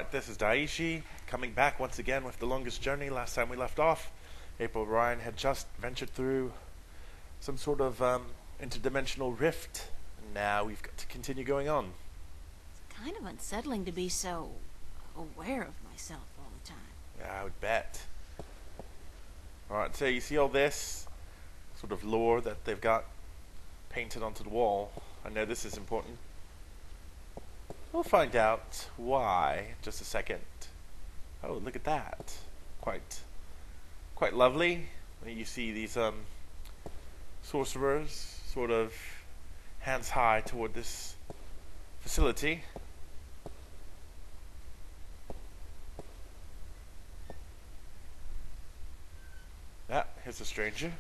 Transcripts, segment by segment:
Alright, this is Daishi, coming back once again with the longest journey. Last time we left off, April Ryan had just ventured through some sort of interdimensional rift, and now we've got to continue going on. It's kind of unsettling to be so aware of myself all the time. Yeah, I would bet. Alright, so you see all this sort of lore that they've got painted onto the wall. I know this is important. We'll find out why in just a second. Oh, look at that. Quite lovely. You see these sorcerers sort of hands high toward this facility. Ah, here's a stranger.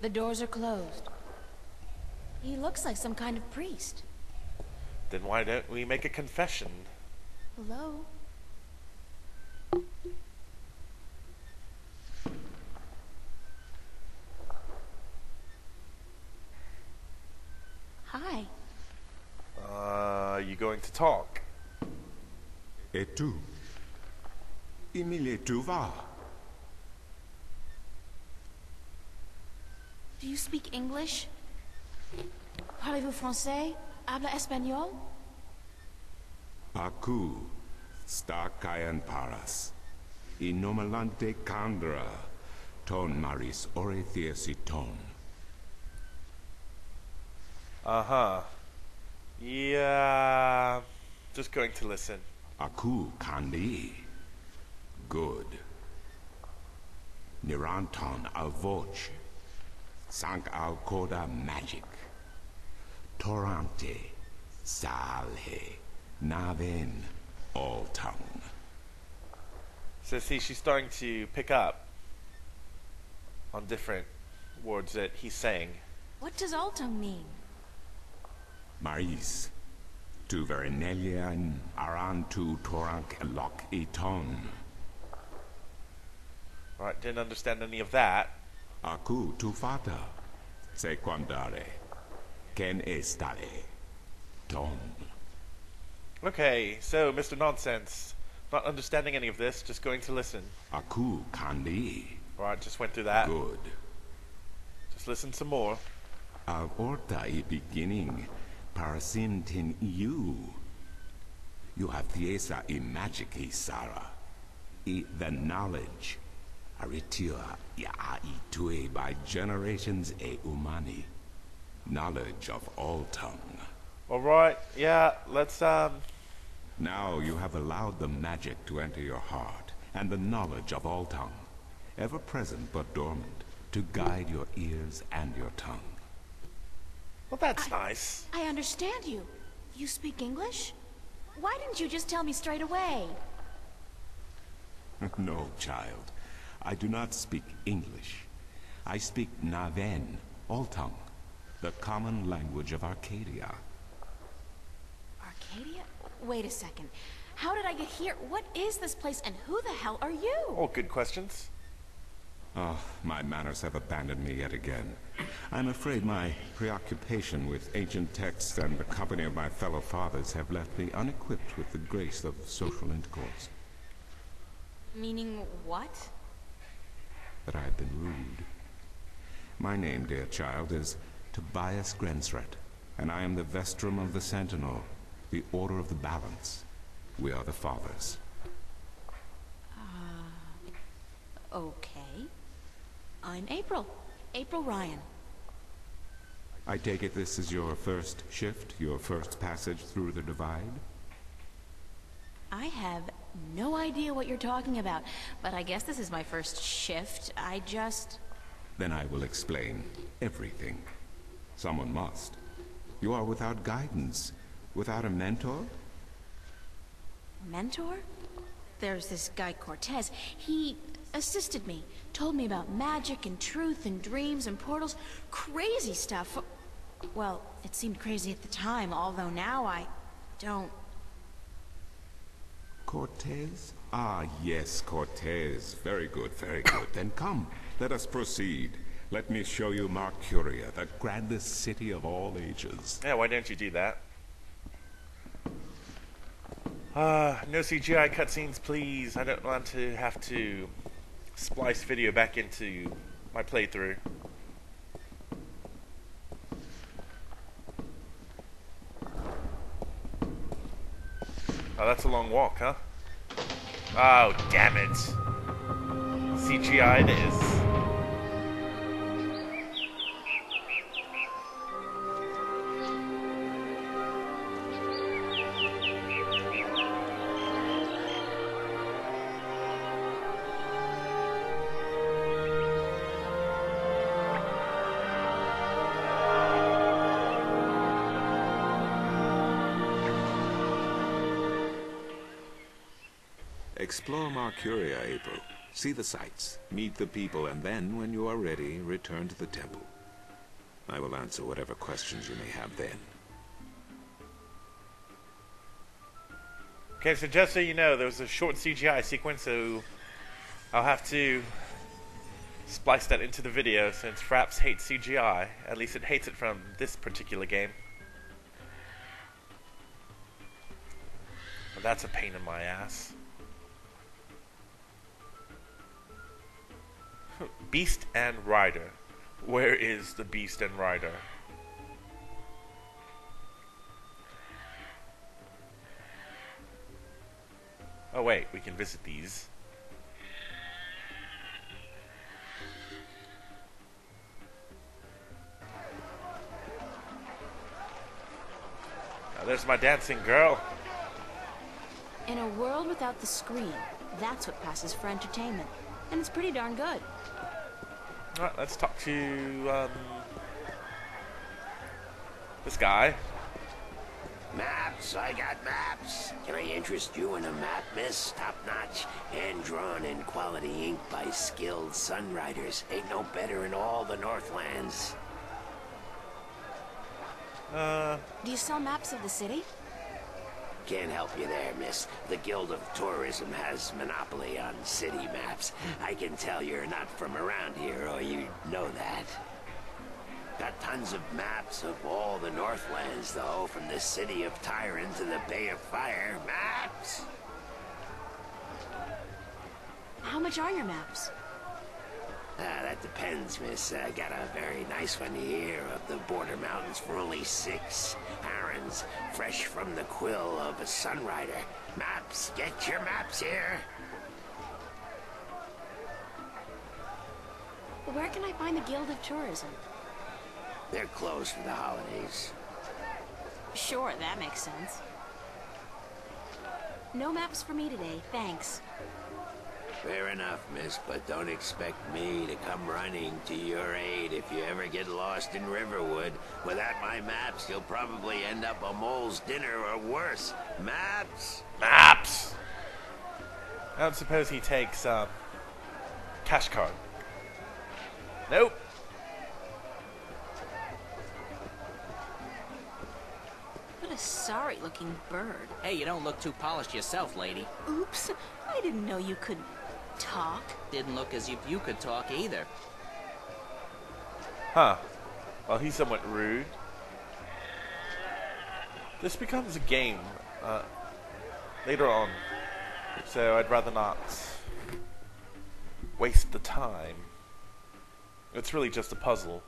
The doors are closed. He looks like some kind of priest. Then why don't we make a confession? Hello? Hi. Are you going to talk? Et tu? Emile, tu vas? Do you speak English? Parlez-vous français? Habla español? Aku, sta caen paras. Inomalante candra, ton maris orethesiton. Uh-huh. Yeah. Just going to listen. Aku kandi. Good. Niranton al voce. Sank al coda magic. Torante, salhe, naven, all tongue. So see, she's starting to pick up on different words that he's saying. What does Altung mean? Maris, tu verenelian aran tu torank lock eton. Right, didn't understand any of that. Aku tu fata, sequandare. Ken estare, ton. Okay, so Mr. Nonsense, not understanding any of this, just going to listen. Aku kandi. Alright, just went through that. Good. Just listen some more. Al orta I beginning, parasintin you. You have thiesa I magic I Sara. I the knowledge. Aritua ya I tue by generations e umani. Knowledge of all tongue. Alright, yeah, let's Now you have allowed the magic to enter your heart, and the knowledge of all tongue, ever present but dormant, to guide your ears and your tongue. well, that's nice. I understand you. You speak English? Why didn't you just tell me straight away? No, child. I do not speak English. I speak Naven, all tongue, the common language of Arcadia. Arcadia? Wait a second. How did I get here? What is this place, and who the hell are you? All good questions. Oh, my manners have abandoned me yet again. I'm afraid my preoccupation with ancient texts and the company of my fellow fathers have left me unequipped with the grace of social intercourse. Meaning what? That I have been rude. My name, dear child, is Tobias Grensret, and I am the Vestrum of the Sentinel, the Order of the Balance. We are the Fathers. Okay. I'm April. April Ryan. I take it this is your first shift, your first passage through the Divide? I have no idea what you're talking about, but I guess this is my first shift. Then I will explain everything. Someone must. You are without guidance, without a mentor? Mentor? There's this guy Cortez. He assisted me, told me about magic and truth and dreams and portals. Crazy stuff. Well, it seemed crazy at the time, although now I don't... Cortez? Ah, yes, Cortez. Very good, very good. Then come, let us proceed. Let me show you Mercuria, the grandest city of all ages. Yeah, why don't you do that? No CGI cutscenes, please. I don't want to have to splice video back into my playthrough. Oh, that's a long walk, huh? Oh, damn it. CGI it is. Explore Marcuria, April. See the sights, meet the people, and then, when you are ready, return to the temple. I will answer whatever questions you may have then. Okay, so just so you know, there was a short CGI sequence, so I'll have to splice that into the video since Fraps hates CGI. At least it hates it from this particular game. Well, that's a pain in my ass. Beast and Rider. Where is the Beast and Rider? Oh wait, we can visit these. Now there's my dancing girl. In a world without the screen, that's what passes for entertainment. And it's pretty darn good. Alright, let's talk to, this guy. Maps, I got maps. Can I interest you in a map, miss? Top-notch, hand-drawn in quality ink by skilled sunriders. Ain't no better in all the Northlands. Do you sell maps of the city? Can't help you there, miss. The Guild of Tourism has monopoly on city maps. I can tell you're not from around here, or you'd know that. Got tons of maps of all the Northlands, though, from the city of Tyron to the Bay of Fire. Maps! How much are your maps? That depends, miss. I got a very nice one here of the Border Mountains for only 6 arons, fresh from the quill of a sunrider. Maps, get your maps here. Where can I find the Guild of Tourism? They're closed for the holidays. Sure, that makes sense. No maps for me today, thanks. Fair enough, miss, but don't expect me to come running to your aid if you ever get lost in Riverwood. Without my maps, you'll probably end up a mole's dinner or worse. Maps? Maps! I don't suppose he takes, cash card. Nope. What a sorry-looking bird. Hey, you don't look too polished yourself, lady. Oops, I didn't know you could talk. Didn't look as if you could talk either. Huh. Well, he's somewhat rude. This becomes a game, later on. So I'd rather not waste the time. It's really just a puzzle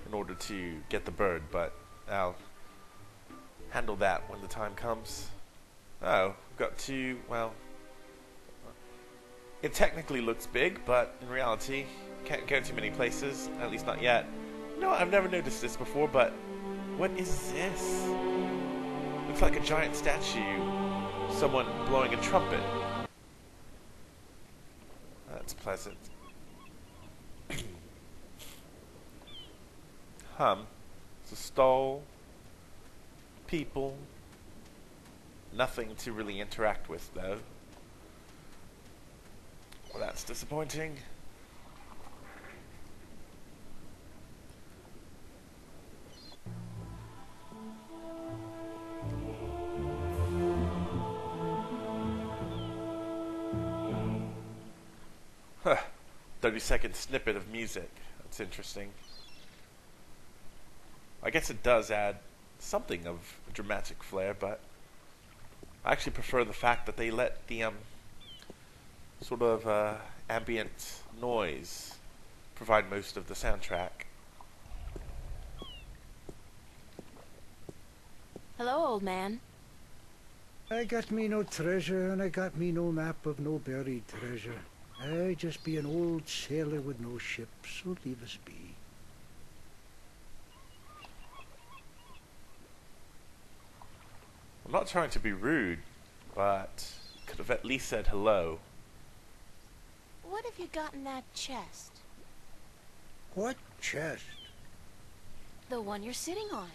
in order to get the bird, but I'll handle that when the time comes. Oh, we've got to, well, it technically looks big, but in reality, can't go too many places, at least not yet. You know, I've never noticed this before, but what is this? Looks like a giant statue. Someone blowing a trumpet. That's pleasant. It's a stall. People. Nothing to really interact with, though. Well, that's disappointing. Huh. 30-second snippet of music. That's interesting. I guess it does add something of dramatic flair, but I actually prefer the fact that they let the sort of ambient noise provide most of the soundtrack. Hello, old man. I got me no treasure, and I got me no map of no buried treasure. I just be an old sailor with no ship, so leave us be. I'm not trying to be rude, but could have at least said hello. What have you got in that chest? What chest? The one you're sitting on.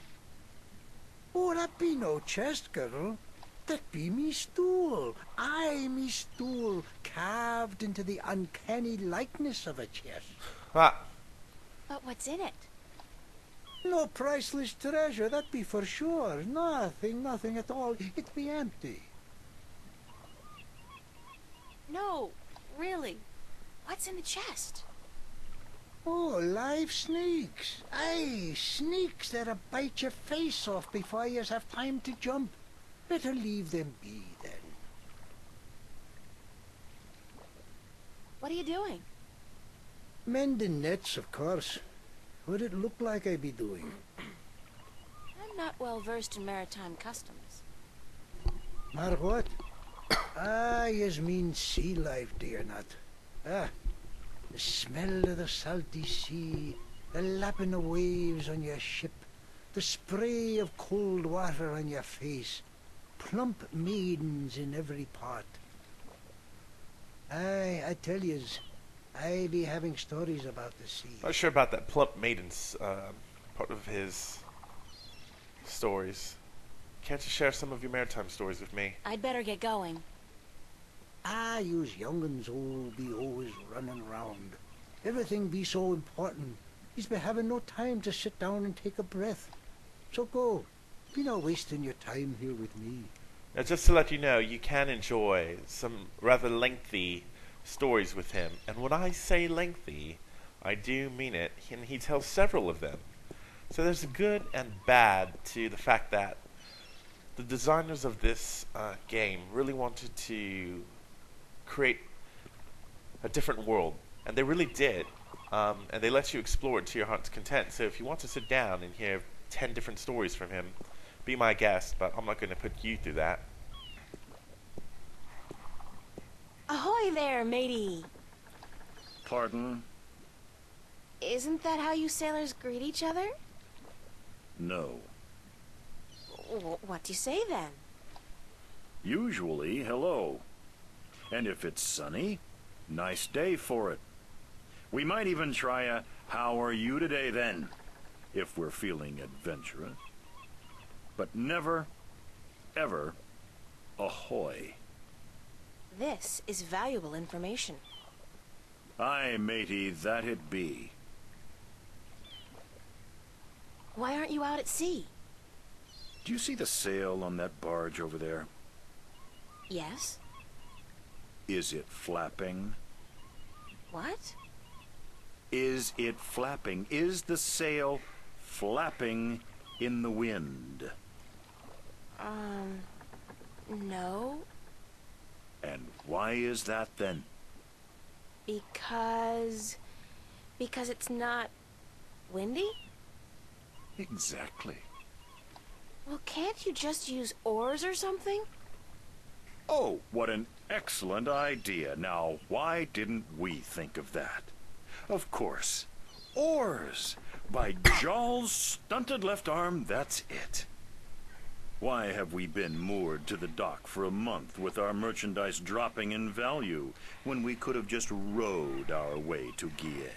Oh, that be no chest, girl. That be me stool. Aye, me stool, carved into the uncanny likeness of a chest. Ah, But what's in it? No priceless treasure, that be for sure. Nothing at all. It be empty. No, really. What's in the chest? Oh, live snakes. Aye, snakes that'll bite your face off before you have time to jump. Better leave them be, then. What are you doing? Mending nets, of course. What'd it look like I be doing? I'm not well versed in maritime customs. Mar what? Yous mean sea life, do you not? The smell of the salty sea, the lapping of waves on your ship, the spray of cold water on your face, plump maidens in every part. I tell yous, I be having stories about the sea. not sure about that plump maiden's part of his stories. Can't you share some of your maritime stories with me? I'd better get going. Yous young'uns all be always running round. Everything be so important. Yous be having no time to sit down and take a breath. So go. Be not wasting your time here with me. Now, just to let you know, you can enjoy some rather lengthy stories with him. And when I say lengthy, I do mean it, and he tells several of them. So there's a good and bad to the fact that the designers of this game really wanted to create a different world. And they really did. And they let you explore it to your heart's content. So if you want to sit down and hear 10 different stories from him, be my guest, but I'm not going to put you through that. Ahoy there, matey. Pardon? Isn't that how you sailors greet each other? No. What do you say then? Usually, hello. And if it's sunny, nice day for it. We might even try a how are you today then, if we're feeling adventurous. But never, ever, ahoy. This is valuable information. Aye, matey, that it be. Why aren't you out at sea? Do you see the sail on that barge over there? Yes. Is it flapping? What? Is it flapping? Is the sail flapping in the wind? No. And why is that then? Because it's not windy? Exactly. Well, can't you just use oars or something? Oh, what an excellent idea. Now, why didn't we think of that? Of course. Oars! By Jaw's stunted left arm, that's it. Why have we been moored to the dock for a month with our merchandise dropping in value when we could have just rowed our way to Guillet?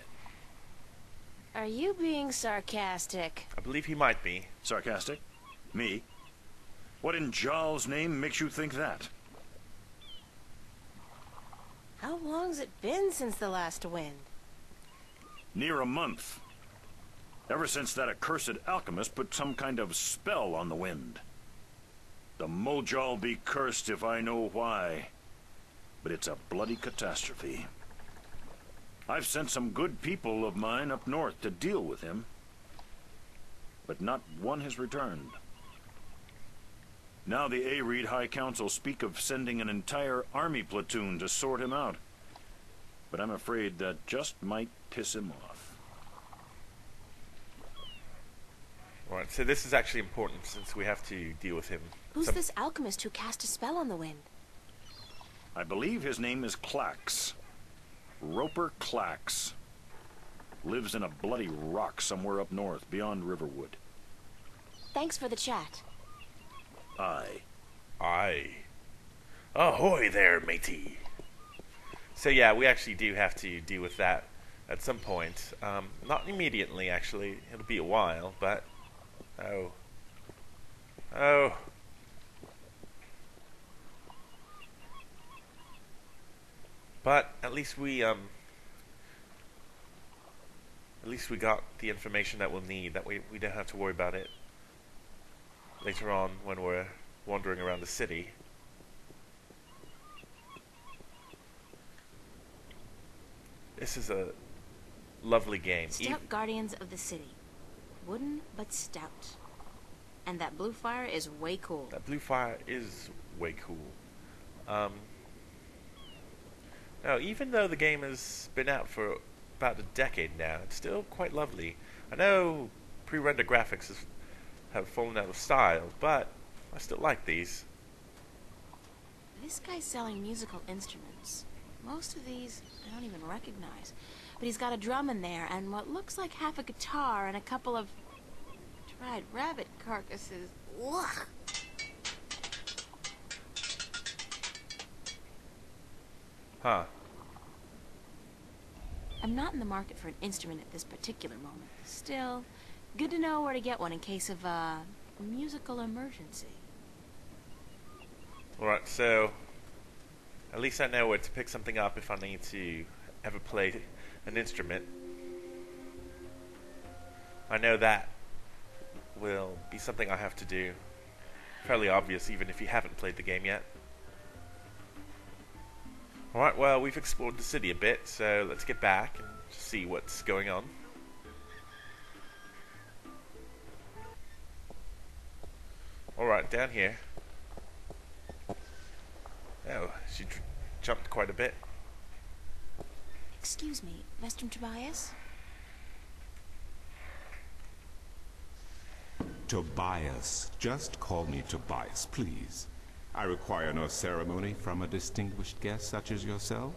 Are you being sarcastic? I believe he might be. Sarcastic? Me? What in Jaw's name makes you think that? How long's it been since the last wind? Near a month. Ever since that accursed alchemist put some kind of spell on the wind. The Moja'll be cursed if I know why. But it's a bloody catastrophe. I've sent some good people of mine up north to deal with him. But not one has returned. Now the A-Reed High Council speak of sending an entire army platoon to sort him out. But I'm afraid that just might piss him off. Alright, so this is actually important since we have to deal with him. Who's this alchemist who cast a spell on the wind? I believe his name is Clax. Roper Clax. Lives in a bloody rock somewhere up north, beyond Riverwood. Thanks for the chat. Aye. Aye. Ahoy there, matey. So yeah, we actually do have to deal with that at some point. Not immediately, actually. It'll be a while, but... Oh. Oh. But at least we got the information that we'll need. That we don't have to worry about it later on when we're wandering around the city. This is a lovely game. Stout Guardians of the City. Wooden, but stout. And that blue fire is way cool. That blue fire is way cool. Now, even though the game has been out for about a decade now, it's still quite lovely. I know pre-render graphics have fallen out of style, but I still like these. This guy's selling musical instruments. Most of these I don't even recognize. But he's got a drum in there, and what looks like half a guitar, and a couple of dried rabbit carcasses. Ugh. Huh. I'm not in the market for an instrument at this particular moment. Still, good to know where to get one in case of a musical emergency. Alright, so at least I know where to pick something up if I need to ever play an instrument. I know that will be something I have to do. Fairly obvious even if you haven't played the game yet. Alright, well, we've explored the city a bit, so let's get back and see what's going on. Alright, down here. Oh, she jumped quite a bit. Excuse me, Vestrum Tobias? Tobias. Just call me Tobias, please. I require no ceremony from a distinguished guest such as yourself.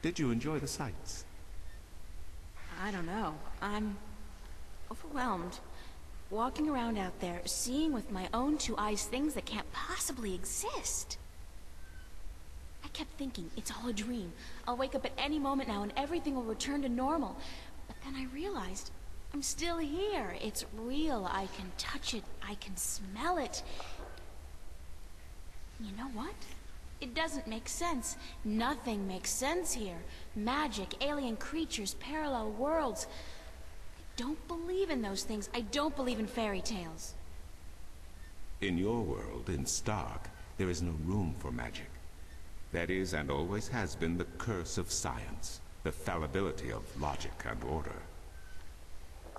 Did you enjoy the sights? I don't know. I'm overwhelmed. Walking around out there, seeing with my own two eyes things that can't possibly exist. I kept thinking, it's all a dream. I'll wake up at any moment now and everything will return to normal. But then I realized, I'm still here. It's real. I can touch it. I can smell it. You know what? It doesn't make sense. Nothing makes sense here. Magic, alien creatures, parallel worlds. I don't believe in those things. I don't believe in fairy tales. In your world, in Stark, there is no room for magic. That is, and always has been, the curse of science, the fallibility of logic and order.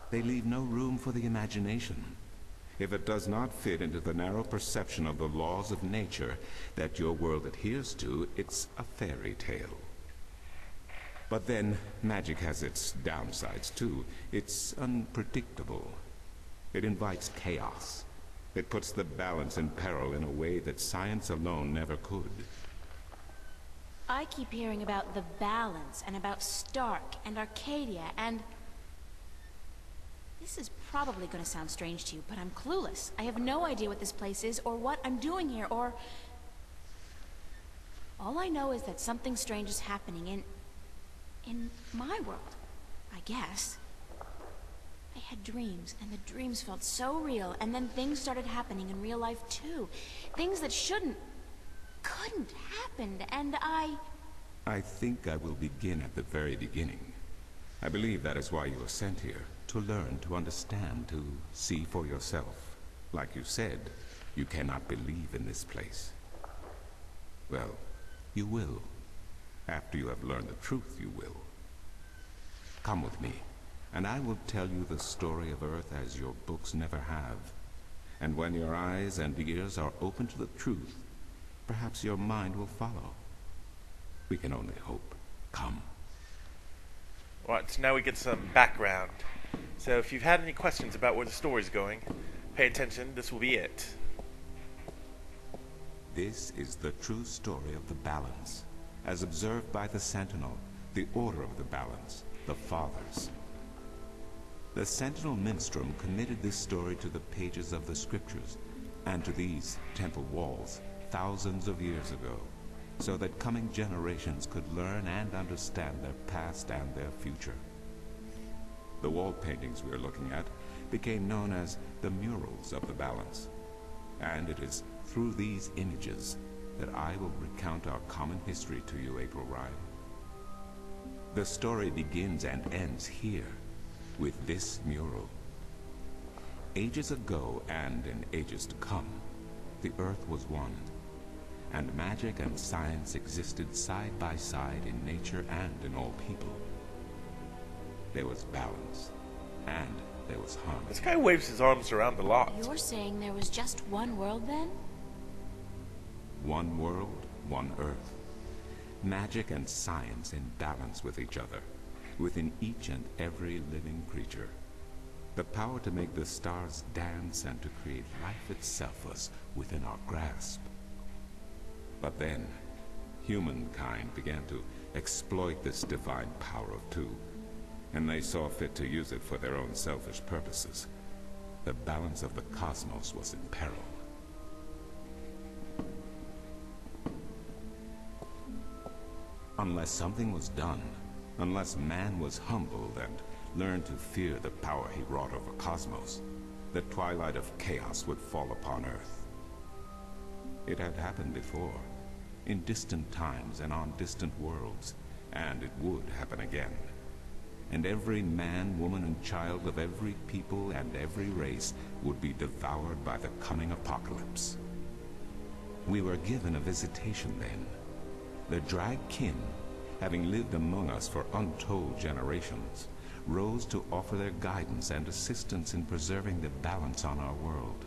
They leave no room for the imagination. If it does not fit into the narrow perception of the laws of nature that your world adheres to, it's a fairy tale. But then, magic has its downsides too. It's unpredictable. It invites chaos. It puts the balance in peril in a way that science alone never could. I keep hearing about the balance, and about Stark, and Arcadia, and... This is probably going to sound strange to you, but I'm clueless. I have no idea what this place is, or what I'm doing here, or... All I know is that something strange is happening in my world, I guess. I had dreams, and the dreams felt so real, and then things started happening in real life too. Things that couldn't happen, and I think I will begin at the very beginning. I believe that is why you were sent here. To learn, to understand, to see for yourself. Like you said, you cannot believe in this place. Well, you will. After you have learned the truth, you will. Come with me, and I will tell you the story of Earth as your books never have. And when your eyes and ears are open to the truth, perhaps your mind will follow. We can only hope. Come. Right, so now we get some background. So if you've had any questions about where the story's going, pay attention, this will be it. This is the true story of the balance, as observed by the Sentinel, the Order of the Balance, the Fathers. The Sentinel Minstrom committed this story to the pages of the scriptures and to these temple walls thousands of years ago, so that coming generations could learn and understand their past and their future. The wall paintings we are looking at became known as the murals of the balance, and it is through these images that I will recount our common history to you, April Ryan. The story begins and ends here, with this mural. Ages ago and in ages to come, the earth was one, and magic and science existed side by side in nature and in all people. There was balance, and there was harmony. This guy waves his arms around a lot. You're saying there was just one world then? One world, one earth. Magic and science in balance with each other, within each and every living creature. The power to make the stars dance and to create life itself was within our grasp. But then, humankind began to exploit this divine power of two, and they saw fit to use it for their own selfish purposes. The balance of the cosmos was in peril. Unless something was done, unless man was humbled and learned to fear the power he wrought over cosmos, the twilight of chaos would fall upon Earth. It had happened before, in distant times and on distant worlds, and it would happen again. And every man, woman, and child of every people and every race would be devoured by the coming apocalypse. We were given a visitation then. The Drag Kin, having lived among us for untold generations, rose to offer their guidance and assistance in preserving the balance on our world.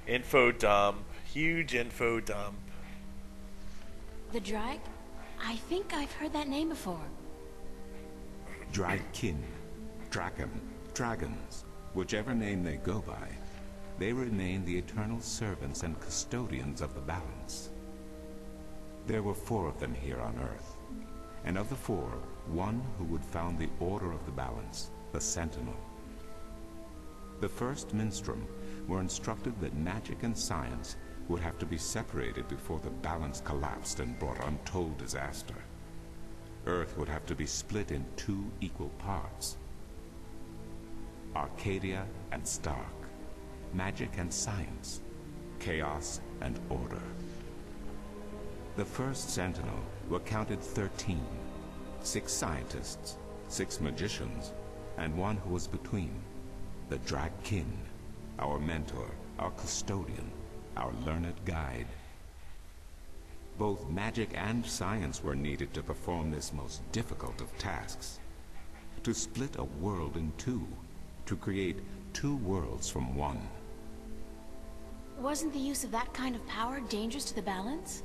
Info dump. Huge info dump. The Drag? I think I've heard that name before. Drag Kin, Draken, Dragons, whichever name they go by, they remain the eternal servants and custodians of the balance. There were 4 of them here on Earth, and of the 4, one who would found the Order of the Balance, the Sentinel. The first Minstrom were instructed that magic and science would have to be separated before the balance collapsed and brought untold disaster. Earth would have to be split in 2 equal parts. Arcadia and Stark, magic and science, chaos and order. The first Sentinel were counted 13, 6 scientists, 6 magicians, and one who was between, the Drag Kin, our mentor, our custodian, our learned guide. Both magic and science were needed to perform this most difficult of tasks, to split a world in 2, to create 2 worlds from one. Wasn't the use of that kind of power dangerous to the balance?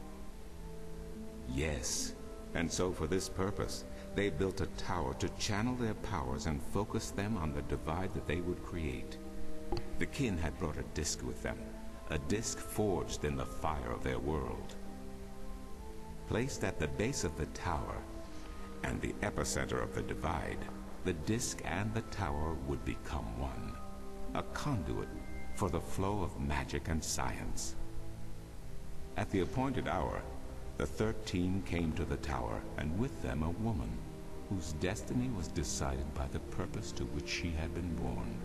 Yes, and so for this purpose, they built a tower to channel their powers and focus them on the divide that they would create. The Kin had brought a disc with them, a disc forged in the fire of their world. Placed at the base of the tower and the epicenter of the divide, the disc and the tower would become one, a conduit for the flow of magic and science. At the appointed hour, the 13 came to the tower, and with them a woman, whose destiny was decided by the purpose to which she had been born.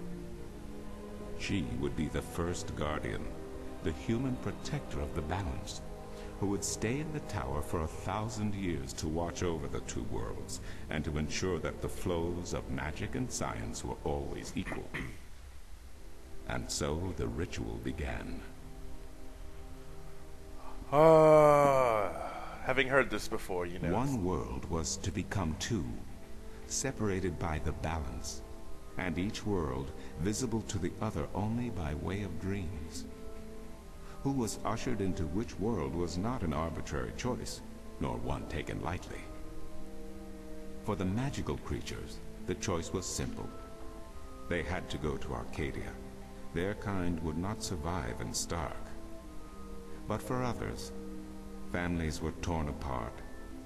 She would be the first guardian, the human protector of the balance, who would stay in the tower for 1,000 years to watch over the 2 worlds, and to ensure that the flows of magic and science were always equal. And so the ritual began. having heard this before, you know. One world was to become two, separated by the balance, and each world visible to the other only by way of dreams. Who was ushered into which world was not an arbitrary choice, nor one taken lightly. For the magical creatures, the choice was simple. They had to go to Arcadia. Their kind would not survive in Stark. But for others, families were torn apart,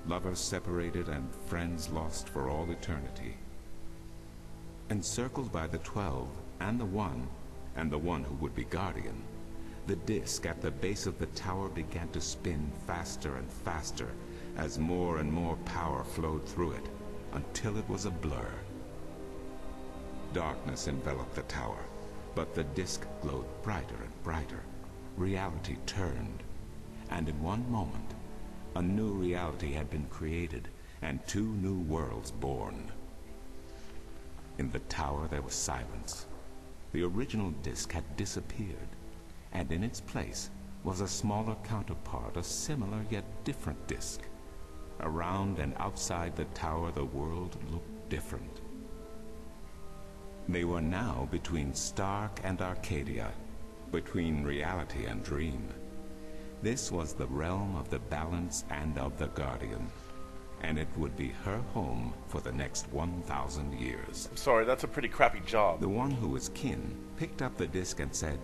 lovers separated, and friends lost for all eternity. Encircled by the 12 and the One who would be Guardian, the disk at the base of the tower began to spin faster and faster as more and more power flowed through it, until it was a blur. Darkness enveloped the tower, but the disk glowed brighter and brighter. Reality turned, and in one moment, a new reality had been created, and 2 new worlds born. In the tower there was silence. The original disk had disappeared, and in its place was a smaller counterpart, a similar yet different disk. Around and outside the tower the world looked different. They were now between Stark and Arcadia, between reality and dream. This was the realm of the balance and of the Guardian, and it would be her home for the next 1,000 years. I'm sorry, that's a pretty crappy job. The one who was kin picked up the disk and said,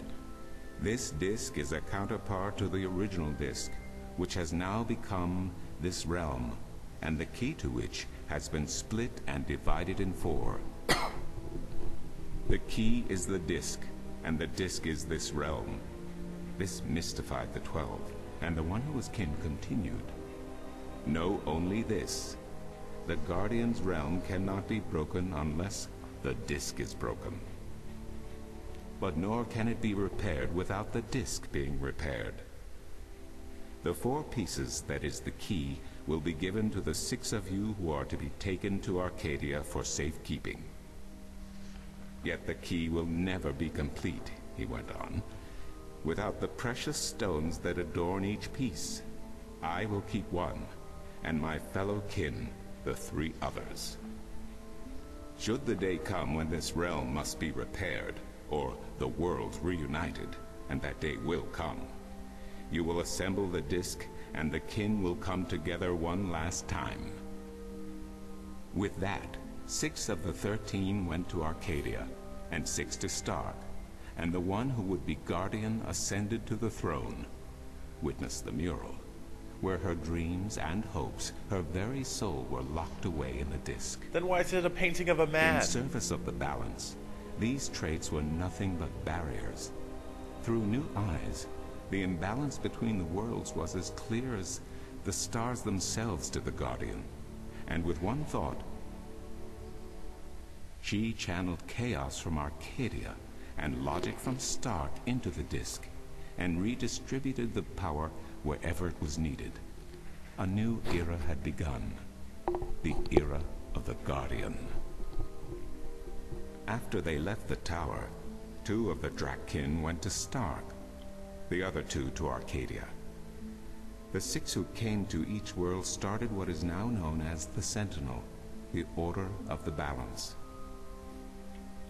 "This disk is a counterpart to the original disk, which has now become this realm, and the key to which has been split and divided in 4. The key is the disk, and the disk is this realm." This mystified the 12, and the one who was kin continued, "Know only this. The Guardian's realm cannot be broken unless the disk is broken. But nor can it be repaired without the disk being repaired. The 4 pieces that is the key will be given to the 6 of you who are to be taken to Arcadia for safekeeping. Yet the key will never be complete," he went on, "without the precious stones that adorn each piece. I will keep 1, and my fellow kin the 3 others. Should the day come when this realm must be repaired, or the worlds reunited, and that day will come, you will assemble the disk, and the kin will come together one last time." With that, 6 of the 13 went to Arcadia, and 6 to Stark, and the one who would be Guardian ascended to the throne. Witness the mural, where her dreams and hopes, her very soul, were locked away in the disk. Then why is it a painting of a man? In service of the balance, these traits were nothing but barriers. Through new eyes, the imbalance between the worlds was as clear as the stars themselves to the Guardian, and with one thought, she channeled chaos from Arcadia and logic from Stark into the disk, and redistributed the power wherever it was needed. A new era had begun, the era of the Guardian. After they left the tower, 2 of the Drakkyn went to Stark, the other 2 to Arcadia. The 6 who came to each world started what is now known as the Sentinel, the Order of the Balance.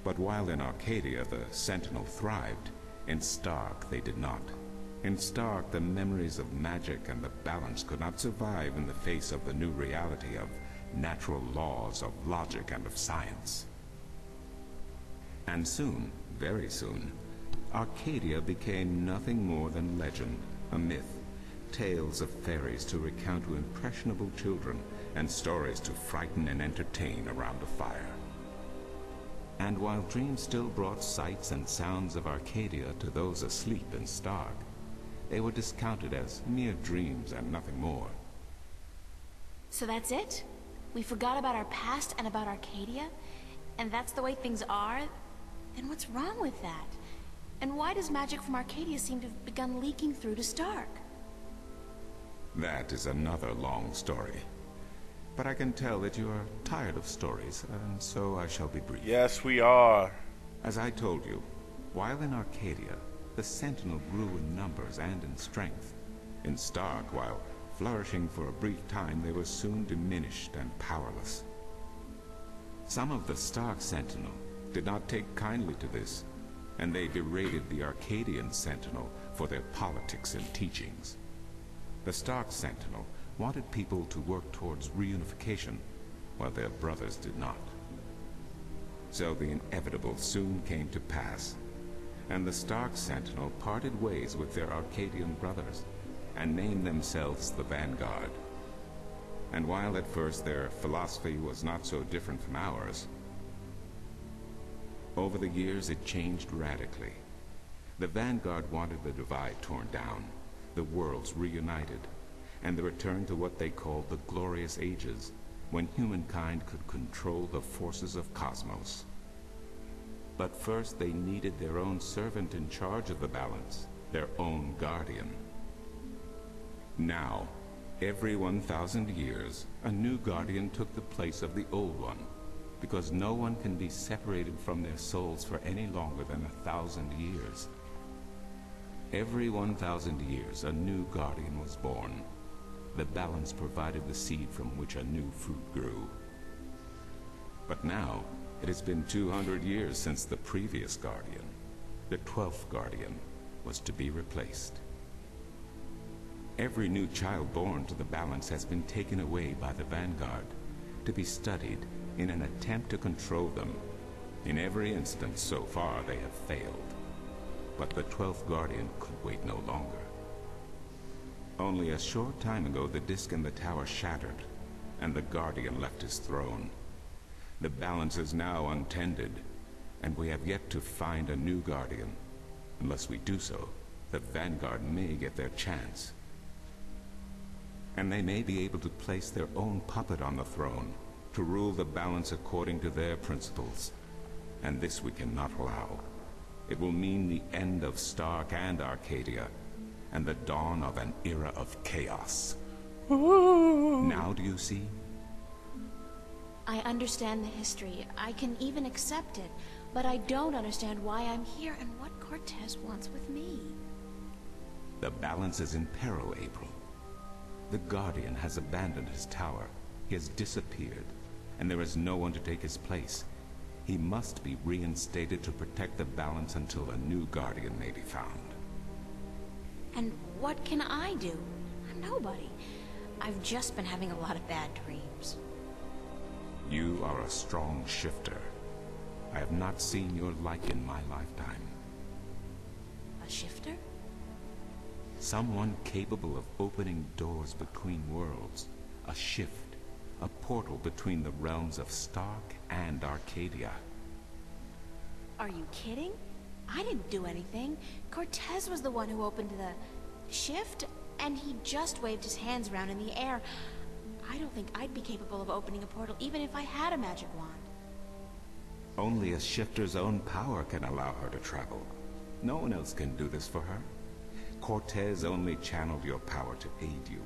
But while in Arcadia the Sentinel thrived, in Stark they did not. In Stark, the memories of magic and the balance could not survive in the face of the new reality of natural laws, of logic, and of science. And soon, very soon, Arcadia became nothing more than legend, a myth, tales of fairies to recount to impressionable children, and stories to frighten and entertain around a fire. And while dreams still brought sights and sounds of Arcadia to those asleep in Stark, they were discounted as mere dreams and nothing more. So that's it? We forgot about our past and about Arcadia? And that's the way things are? Then what's wrong with that? And why does magic from Arcadia seem to have begun leaking through to Stark? That is another long story. But I can tell that you are tired of stories, and so I shall be brief. Yes, we are. As I told you, while in Arcadia, the Sentinel grew in numbers and in strength. In Stark, while flourishing for a brief time, they were soon diminished and powerless. Some of the Stark Sentinel did not take kindly to this, and they berated the Arcadian Sentinel for their politics and teachings. The Stark Sentinel wanted people to work towards reunification, while their brothers did not. So the inevitable soon came to pass, and the Stark Sentinel parted ways with their Arcadian brothers, and named themselves the Vanguard. And while at first their philosophy was not so different from ours, over the years it changed radically. The Vanguard wanted the divide torn down, the worlds reunited, and the return to what they called the Glorious Ages, when humankind could control the forces of cosmos. But first they needed their own servant in charge of the balance, their own guardian. Now, every 1,000 years, a new guardian took the place of the old one, because no one can be separated from their souls for any longer than 1,000 years. Every 1,000 years, a new guardian was born. The balance provided the seed from which a new fruit grew. But now, it has been 200 years since the previous guardian, the 12th guardian, was to be replaced. Every new child born to the balance has been taken away by the Vanguard, to be studied in an attempt to control them. In every instance so far they have failed. But the 12th guardian could wait no longer. Only a short time ago the disk in the tower shattered, and the guardian left his throne. The balance is now untended, and we have yet to find a new guardian. Unless we do so, the Vanguard may get their chance. And they may be able to place their own puppet on the throne, to rule the balance according to their principles. And this we cannot allow. It will mean the end of Stark and Arcadia, and the dawn of an era of chaos. Now do you see? I understand the history. I can even accept it. But I don't understand why I'm here and what Cortez wants with me. The balance is in peril, April. The Guardian has abandoned his tower. He has disappeared, and there is no one to take his place. He must be reinstated to protect the balance until a new Guardian may be found. And what can I do? I'm nobody. I've just been having a lot of bad dreams. You are a strong shifter. I have not seen your like in my lifetime. A shifter? Someone capable of opening doors between worlds. A shift. A portal between the realms of Stark and Arcadia. Are you kidding? I didn't do anything. Cortez was the one who opened the shift, and he just waved his hands around in the air. I don't think I'd be capable of opening a portal even if I had a magic wand. Only a shifter's own power can allow her to travel. No one else can do this for her. Cortez only channeled your power to aid you.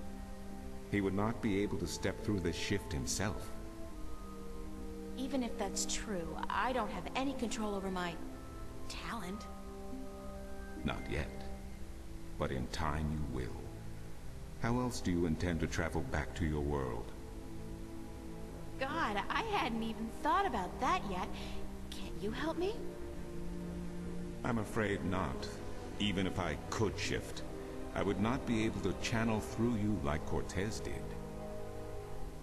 He would not be able to step through the shift himself. Even if that's true, I don't have any control over my talent. Not yet. But in time you will. How else do you intend to travel back to your world? God, I hadn't even thought about that yet. Can't you help me? I'm afraid not. Even if I could shift, I would not be able to channel through you like Cortez did.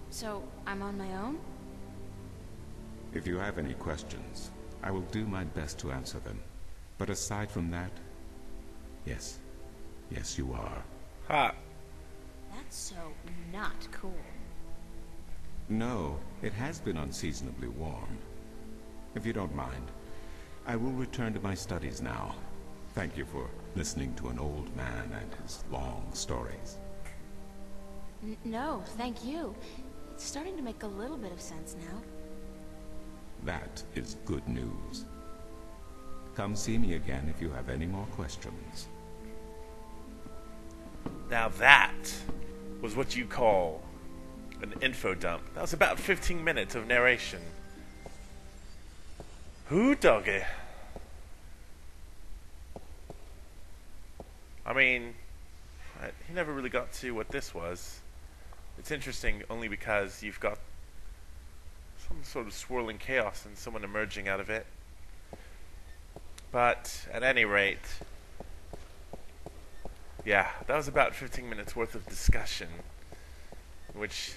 So, I'm on my own? If you have any questions, I will do my best to answer them. But aside from that, yes. Yes, you are. Ha! That's so not cool. No, it has been unseasonably warm. If you don't mind, I will return to my studies now. Thank you for listening to an old man and his long stories. No, thank you. It's starting to make a little bit of sense now. That is good news. Come see me again if you have any more questions. Now that was what you call an info dump. That was about 15 minutes of narration. Who doggy? I mean, he never really got to what this was. It's interesting only because you've got some sort of swirling chaos and someone emerging out of it. But at any rate, yeah, that was about 15 minutes worth of discussion, which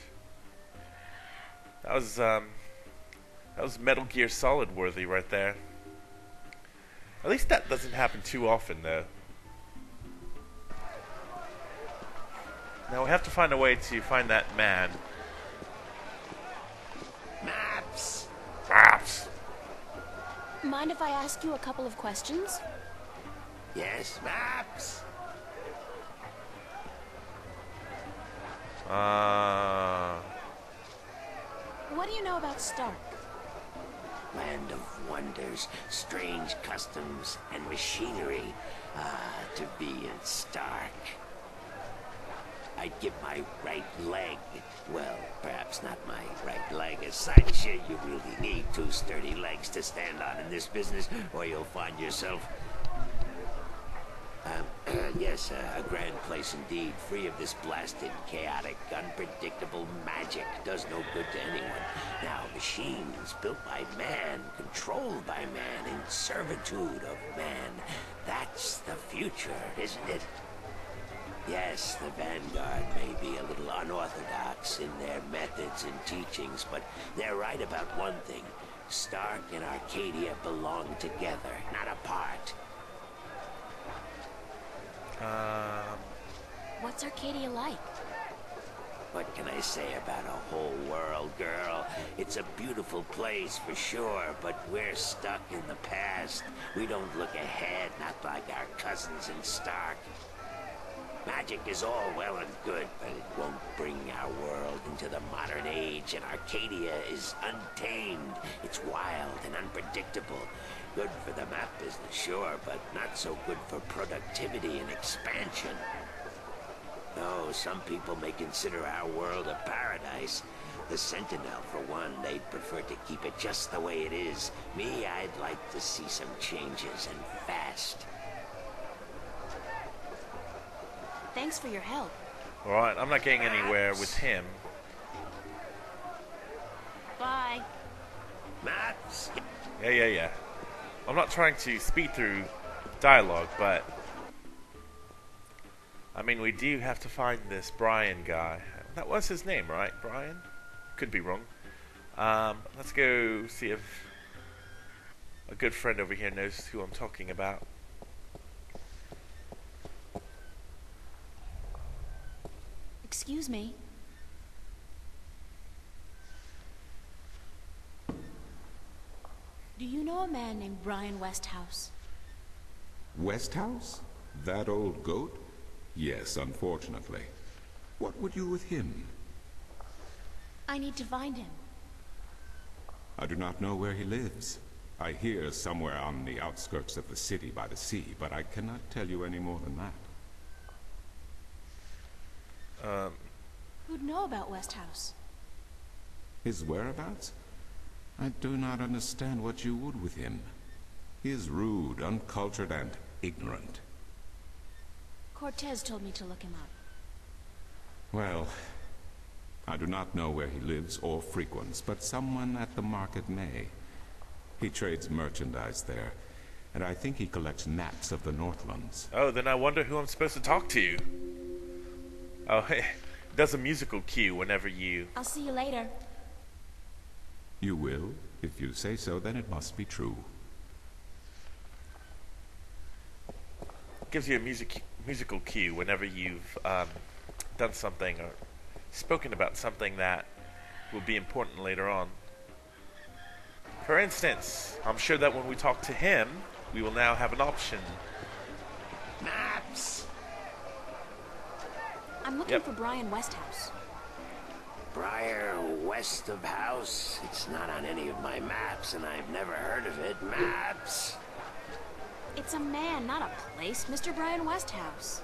that was Metal Gear Solid worthy right there. At least that doesn't happen too often, though. Now we have to find a way to find that man. Maps! Maps! Mind if I ask you a couple of questions? Yes, maps! What do you know about Stark? Land of wonders, strange customs, and machinery. To be in Stark. I'd give my right leg. Well, perhaps not my right leg as such. You really need two sturdy legs to stand on in this business, or you'll find yourself... yes, a grand place indeed, free of this blasted, chaotic, unpredictable magic. Does no good to anyone. Now, machines built by man, controlled by man, in servitude of man. That's the future, isn't it? Yes, the Vanguard may be a little unorthodox in their methods and teachings, but they're right about one thing. Stark and Arcadia belong together, not apart. What's Arcadia like? What can I say about a whole world, girl? It's a beautiful place for sure, but we're stuck in the past. We don't look ahead, not like our cousins in Stark. Magic is all well and good, but it won't bring our world into the modern age, and Arcadia is untamed. It's wild and unpredictable. Good for the map business, sure, but not so good for productivity and expansion. No, some people may consider our world a paradise. The Sentinel, for one, they'd prefer to keep it just the way it is. Me, I'd like to see some changes, and fast. Thanks for your help. Alright, I'm not getting anywhere with him. Bye. Maps? Yeah. I'm not trying to speed through dialogue, but... I mean, we do have to find this Brian guy. That was his name, right? Brian? Could be wrong. Let's go see if a good friend over here knows who I'm talking about. Excuse me. Do you know a man named Brian Westhouse? Westhouse? That old goat? Yes, unfortunately. What would you with him? I need to find him. I do not know where he lives. I hear somewhere on the outskirts of the city by the sea, but I cannot tell you any more than that. Who'd know about Westhouse? His whereabouts? I do not understand what you would with him. He is rude, uncultured, and ignorant. Cortez told me to look him up. Well, I do not know where he lives or frequents, but someone at the market may. He trades merchandise there, and I think he collects maps of the Northlands. Oh, then I wonder who I'm supposed to talk to. Oh, it does a musical cue whenever you... I'll see you later. You will? If you say so, then it must be true. Gives you a musical cue whenever you've done something or spoken about something that will be important later on. For instance, I'm sure that when we talk to him, we will now have an option. Maps! I'm looking for Brian Westhouse. Briar west of house? It's not on any of my maps, and I've never heard of it. Maps! It's a man, not a place. Mr. Brian Westhouse.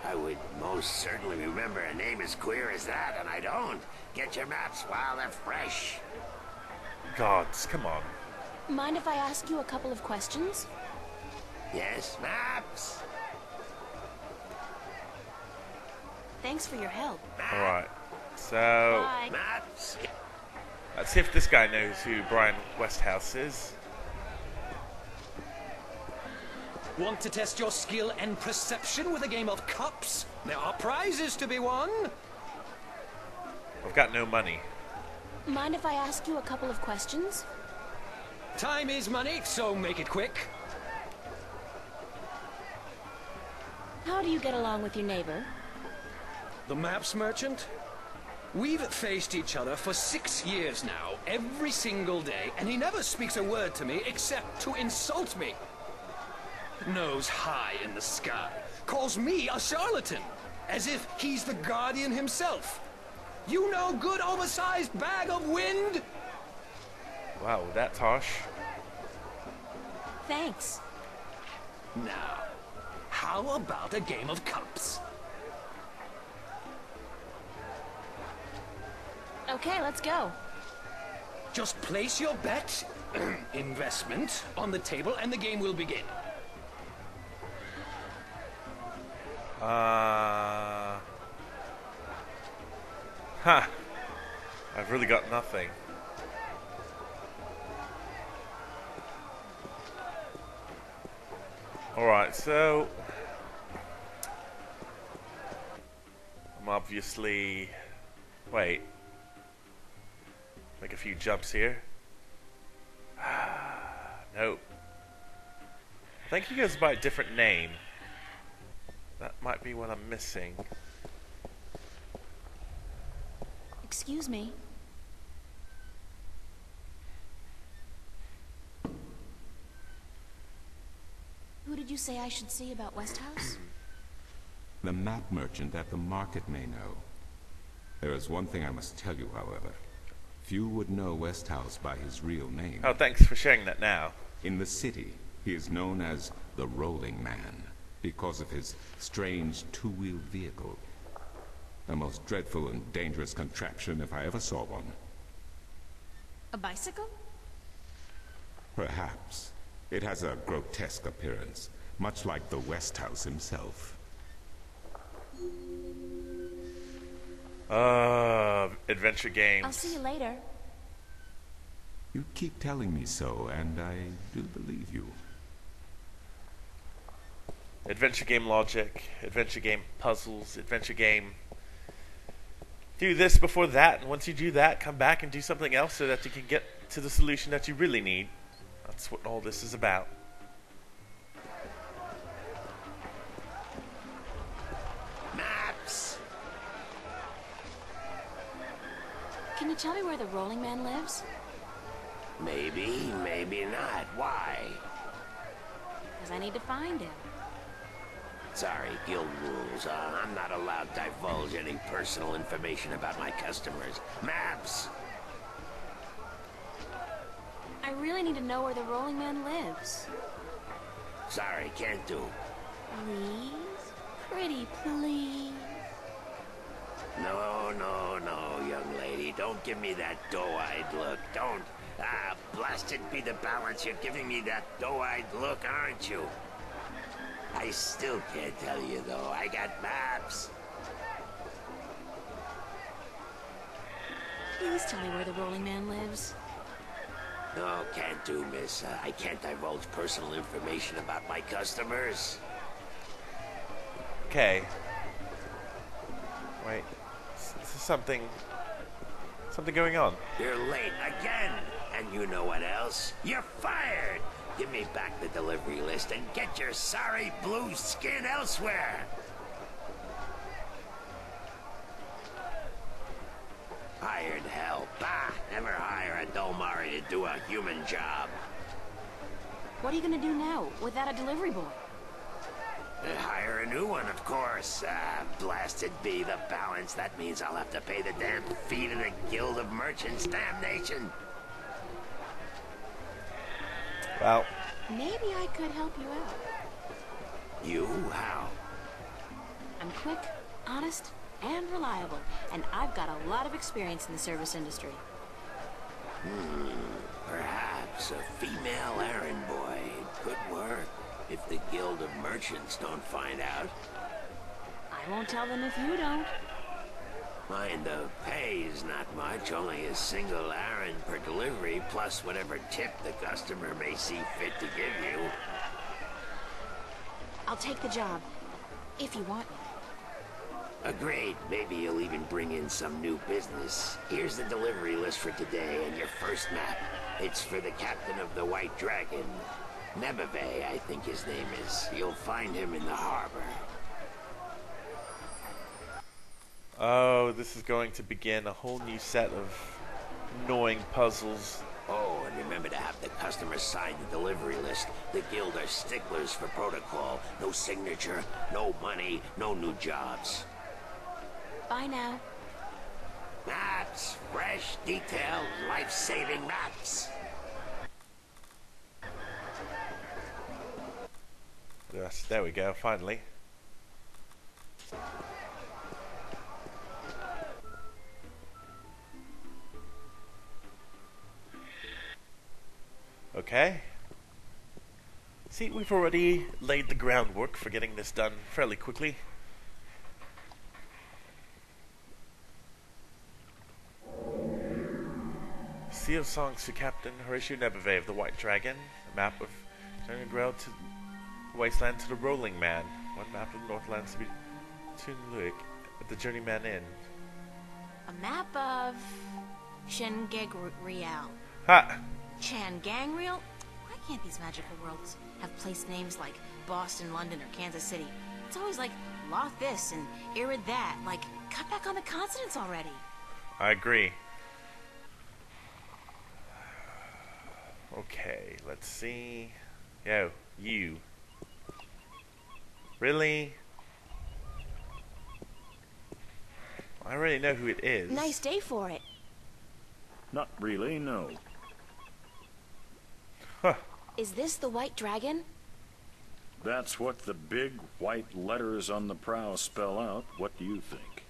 I would most certainly remember a name as queer as that, and I don't. Get your maps while they're fresh. Gods, come on. Mind if I ask you a couple of questions? Yes, maps? Thanks for your help. Alright, so Bye. Maps. let's see if this guy knows who Brian Westhouse is. Want to test your skill and perception with a game of cups? There are prizes to be won. I've got no money. Mind if I ask you a couple of questions? Time is money, so make it quick. How do you get along with your neighbor? The maps merchant? We've faced each other for 6 years now, every single day, and he never speaks a word to me except to insult me. Nose high in the sky, calls me a charlatan, as if he's the guardian himself. You no good oversized bag of wind? Wow, that's harsh. Thanks. Now, how about a game of cups? Okay, let's go. Just place your bet, investment, on the table and the game will begin. I've really got nothing. Alright, so I'm obviously... Wait. Make a few jumps here. Nope. I think he goes by a different name. That might be what I'm missing. Excuse me. Who did you say I should see about Westhouse? The map merchant at the market may know. There is one thing I must tell you, however. Few would know Westhouse by his real name. Oh, thanks for sharing that now. In the city, he is known as the Rolling Man, because of his strange two-wheeled vehicle. A most dreadful and dangerous contraption if I ever saw one. A bicycle? Perhaps. It has a grotesque appearance, much like the Westhouse himself. Adventure games. I'll see you later. You keep telling me so, and I do believe you. Adventure game logic, adventure game puzzles, adventure game... Do this before that, and once you do that, come back and do something else so that you can get to the solution that you really need. That's what all this is about. Maps. Can you tell me where the Rolling Man lives? Maybe, maybe not. Why? Because I need to find him. Sorry, guild rules. I'm not allowed to divulge any personal information about my customers. Maps! I really need to know where the Rolling Man lives. Sorry, can't do. Please? Pretty please? No, no, no, young lady. Don't give me that doe-eyed look. Don't. Blasted be the balance. You're giving me that doe-eyed look, aren't you? I still can't tell you, though. I got maps. Please tell me where the Rolling Man lives. No, can't do, miss. I can't divulge personal information about my customers. Okay. Wait. Is something going on? You're late again. And you know what else? You're fired. Give me back the delivery list and get your sorry blue skin elsewhere. Hired help. Never hire a Dolmari to do a human job. What are you gonna do now, without a delivery boy? Hire a new one, of course. Blasted be the balance. That means I'll have to pay the damn fee to the Guild of Merchants. Damnation. Well, Maybe I could help you out. You? How? I'm quick, honest, and reliable, and I've got a lot of experience in the service industry. Perhaps a female errand boy could work if the Guild of Merchants don't find out. I won't tell them if you don't. Mind, the pay is not much, only a single errand per delivery, plus whatever tip the customer may see fit to give you. I'll take the job, if you want me. Agreed. Maybe you'll even bring in some new business. Here's the delivery list for today and your first map. It's for the captain of the White Dragon. Nebeve, I think his name is. You'll find him in the harbor. Oh, this is going to begin a whole new set of annoying puzzles. Oh, and remember to have the customer sign the delivery list. The guild are sticklers for protocol. No signature, no money, no new jobs. Bye now. Maps, fresh, detailed, life-saving maps. Yes, there we go, finally. Okay. See, we've already laid the groundwork for getting this done fairly quickly. Sea of Songs to Captain Horatio Nebeve of the White Dragon. A map of turning the ground to the wasteland to the Rolling Man. One map of the Northlands to be Tunluik at the Journeyman Inn. A map of Changangreal. Ha! Changangreal? Why can't these magical worlds have place names like Boston, London, or Kansas City? It's always like Loth this and Irid that. Like, cut back on the consonants already. I agree. Okay, let's see. Yo, you. Really? I already know who it is. Nice day for it. Not really, no. Huh. Is this the White Dragon? That's what the big white letters on the prow spell out. What do you think?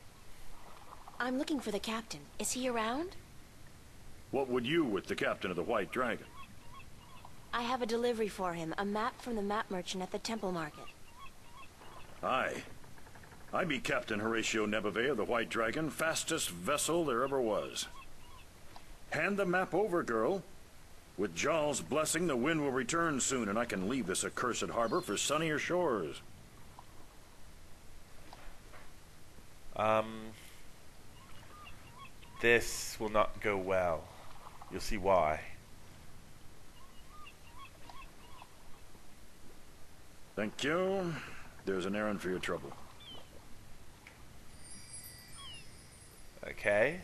I'm looking for the captain. Is he around? What would you with the captain of the White Dragon? I have a delivery for him. A map from the map merchant at the temple market. Aye. I be Captain Horatio Nebeve of the White Dragon, fastest vessel there ever was. Hand the map over, girl. With Jarl's blessing, the wind will return soon, and I can leave this accursed harbor for sunnier shores. This will not go well. You'll see why. Thank you. There's an errand for your trouble. Okay.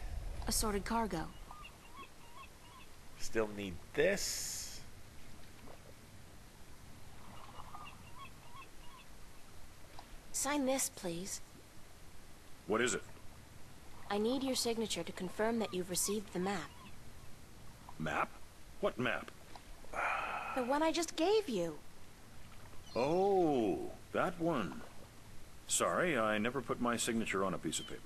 Assorted cargo. Still need this. Sign this, please. What is it? I need your signature to confirm that you've received the map. Map? What map? The one I just gave you. Oh, that one. Sorry, I never put my signature on a piece of paper.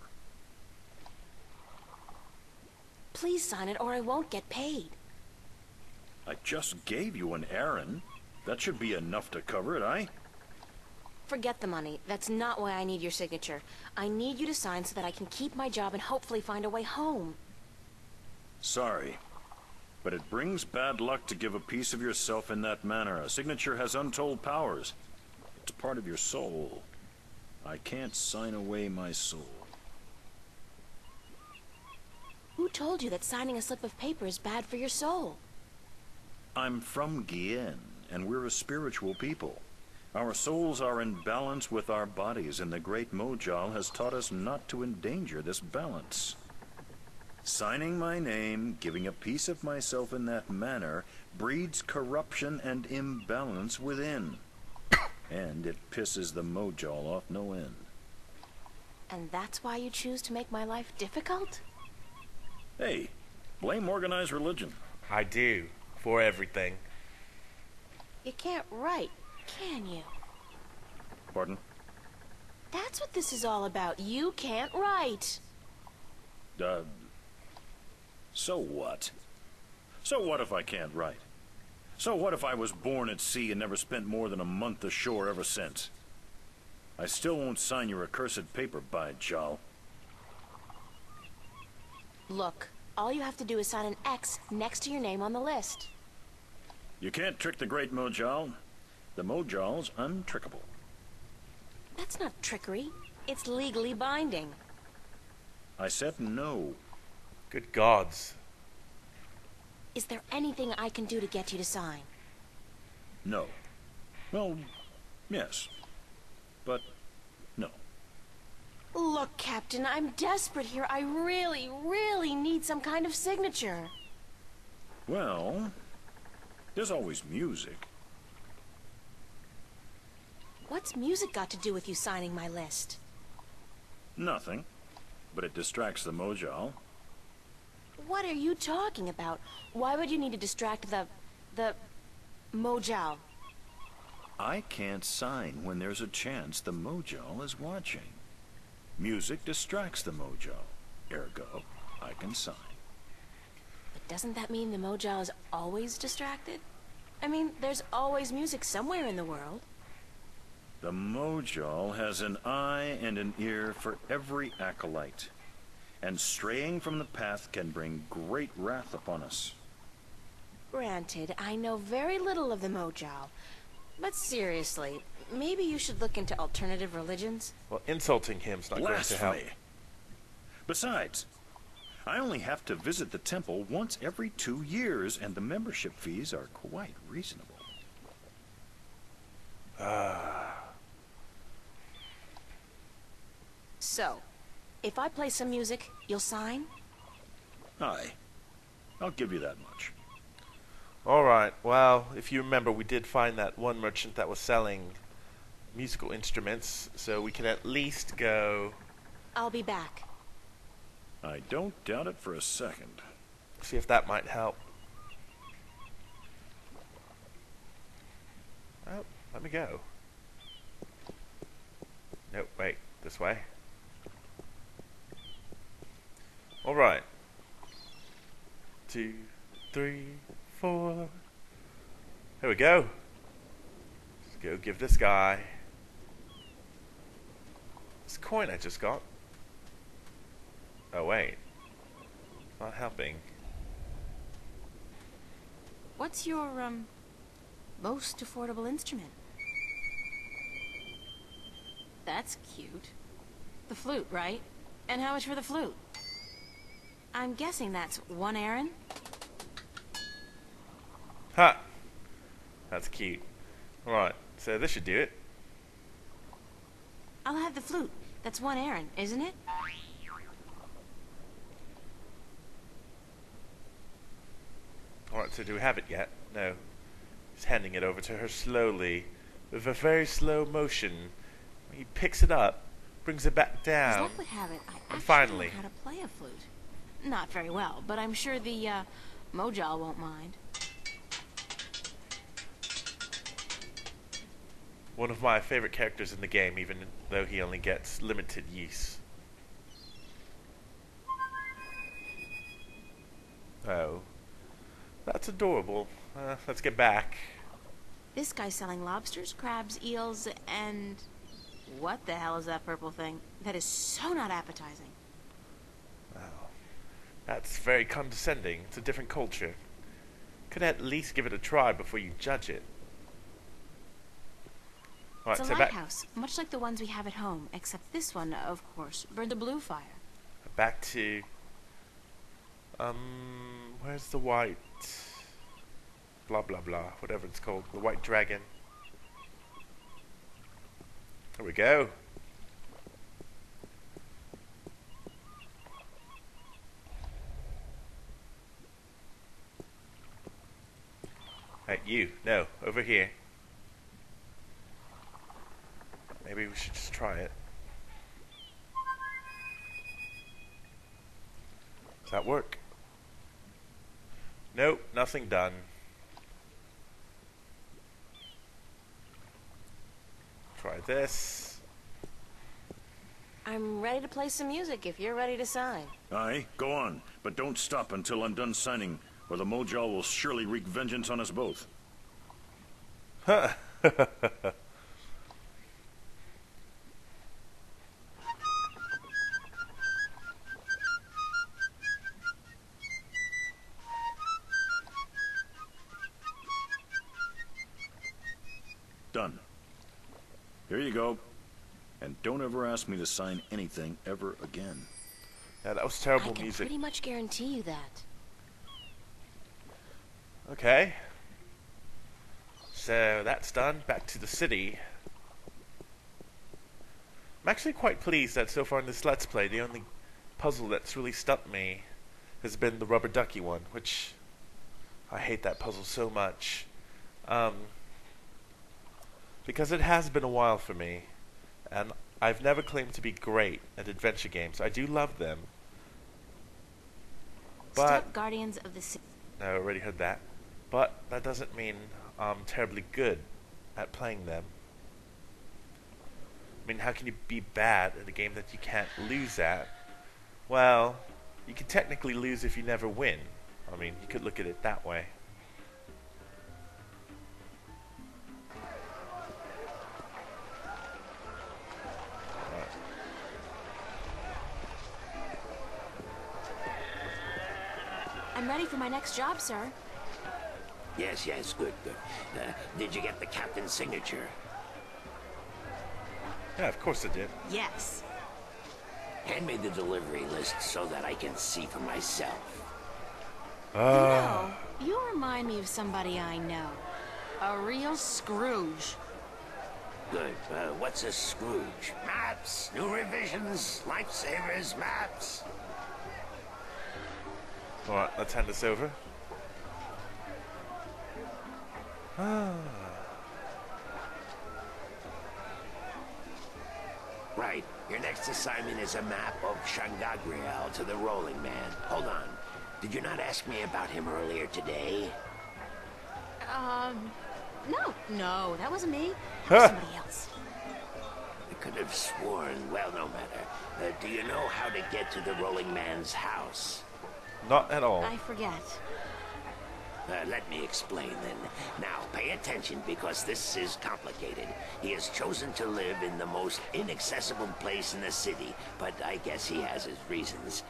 Please sign it or I won't get paid. I just gave you an errand. That should be enough to cover it, aye? Forget the money. That's not why I need your signature. I need you to sign so that I can keep my job and hopefully find a way home. Sorry, but it brings bad luck to give a piece of yourself in that manner. A signature has untold powers. It's part of your soul. I can't sign away my soul. Who told you that signing a slip of paper is bad for your soul? I'm from Gien, and we're a spiritual people. Our souls are in balance with our bodies, and the great Mojal has taught us not to endanger this balance. Signing my name, giving a piece of myself in that manner, breeds corruption and imbalance within. And it pisses the Mojal off no end. And that's why you choose to make my life difficult? Hey, blame organized religion. I do. For everything. You can't write, can you? Pardon? That's what this is all about. You can't write. So what? So what if I can't write? So what if I was born at sea and never spent more than a month ashore ever since? I still won't sign your accursed paper, by Jal. Look, all you have to do is sign an X next to your name on the list. You can't trick the great Mojal. The Mojal's untrickable. That's not trickery. It's legally binding. I said no. Good gods. Is there anything I can do to get you to sign? No. Well, yes. But no. Look, Captain, I'm desperate here. I really, really need some kind of signature. Well, there's always music. What's music got to do with you signing my list? Nothing. But it distracts the Mojal. What are you talking about? Why would you need to distract the Mojal? I can't sign when there's a chance the Mojal is watching. Music distracts the Mojal. Ergo, I can sign. But doesn't that mean the Mojal is always distracted? I mean, there's always music somewhere in the world. The Mojal has an eye and an ear for every acolyte. And straying from the path can bring great wrath upon us. Granted, I know very little of the Mojal. But seriously, maybe you should look into alternative religions? Well, insulting him's not going to help. Blasphemy! Besides, I only have to visit the temple once every 2 years, and the membership fees are quite reasonable. So, if I play some music, you'll sign? Aye. I'll give you that much. Alright, well, if you remember, we did find that one merchant that was selling musical instruments, so we can at least go... I'll be back. I don't doubt it for a second. see if that might help. Oh, let me go. Nope, wait, this way. Alright. 2, 3, 4. Here we go. Let's go give this guy this coin I just got. Oh wait. Not helping. What's your, most affordable instrument? That's cute. The flute, right? And how much for the flute? I'm guessing that's 1 Aaron? Ha! That's cute. Alright, so this should do it. I'll have the flute. That's 1 Aaron, isn't it? Alright, so do we have it yet? No. He's handing it over to her slowly, with a very slow motion. He picks it up, brings it back As down, luck would have it, I and actually finally... know how to play a flute. Not very well, but I'm sure the, Mojal won't mind. One of my favorite characters in the game, even though he only gets limited use. Oh. That's adorable. Let's get back. This guy's selling lobsters, crabs, eels, and... What the hell is that purple thing? That is so not appetizing. Wow. That's very condescending. It's a different culture. Could at least give it a try before you judge it. Right, It's so a back, lighthouse, much like the ones we have at home, except this one, of course, burned a blue fire. back to... where's the white... blah blah blah, whatever it's called. The white dragon. There we go. Hey, you. No, over here. Maybe we should just try it. Does that work? Nope, nothing done. Try this. I'm ready to play some music if you're ready to sign. Aye, go on, but don't stop until I'm done signing, or the Mojal will surely wreak vengeance on us both. Done. Here you go. And don't ever ask me to sign anything ever again. Yeah, that was terrible I can music. pretty much guarantee you that. Okay. So that's done. Back to the city. I'm actually quite pleased that so far in this Let's Play, the only puzzle that's really stumped me has been the rubber ducky one, which I hate that puzzle so much. Because it has been a while for me, and I've never claimed to be great at adventure games. I do love them. But Step Guardians of the City. I already heard that. But that doesn't mean I'm terribly good at playing them. I mean, how can you be bad at a game that you can't lose at? Well, you can technically lose if you never win. I mean, you could look at it that way. I'm ready for my next job, sir. Yes, yes, good, good. Did you get the captain's signature? Yeah, of course it did. Yes. Hand me the delivery list so that I can see for myself. No, you remind me of somebody I know. A real Scrooge. Good. What's a Scrooge? Maps, new revisions, lifesavers, maps. Alright, let's hand this over. Right. Your next assignment is a map of Shangagriel to the Rolling Man. Hold on. Did you not ask me about him earlier today? No, that wasn't me. That was somebody else. I could have sworn. Well, no matter. Do you know how to get to the Rolling Man's house? Not at all. I forget. Let me explain then. Now, pay attention because this is complicated. He has chosen to live in the most inaccessible place in the city, but I guess he has his reasons.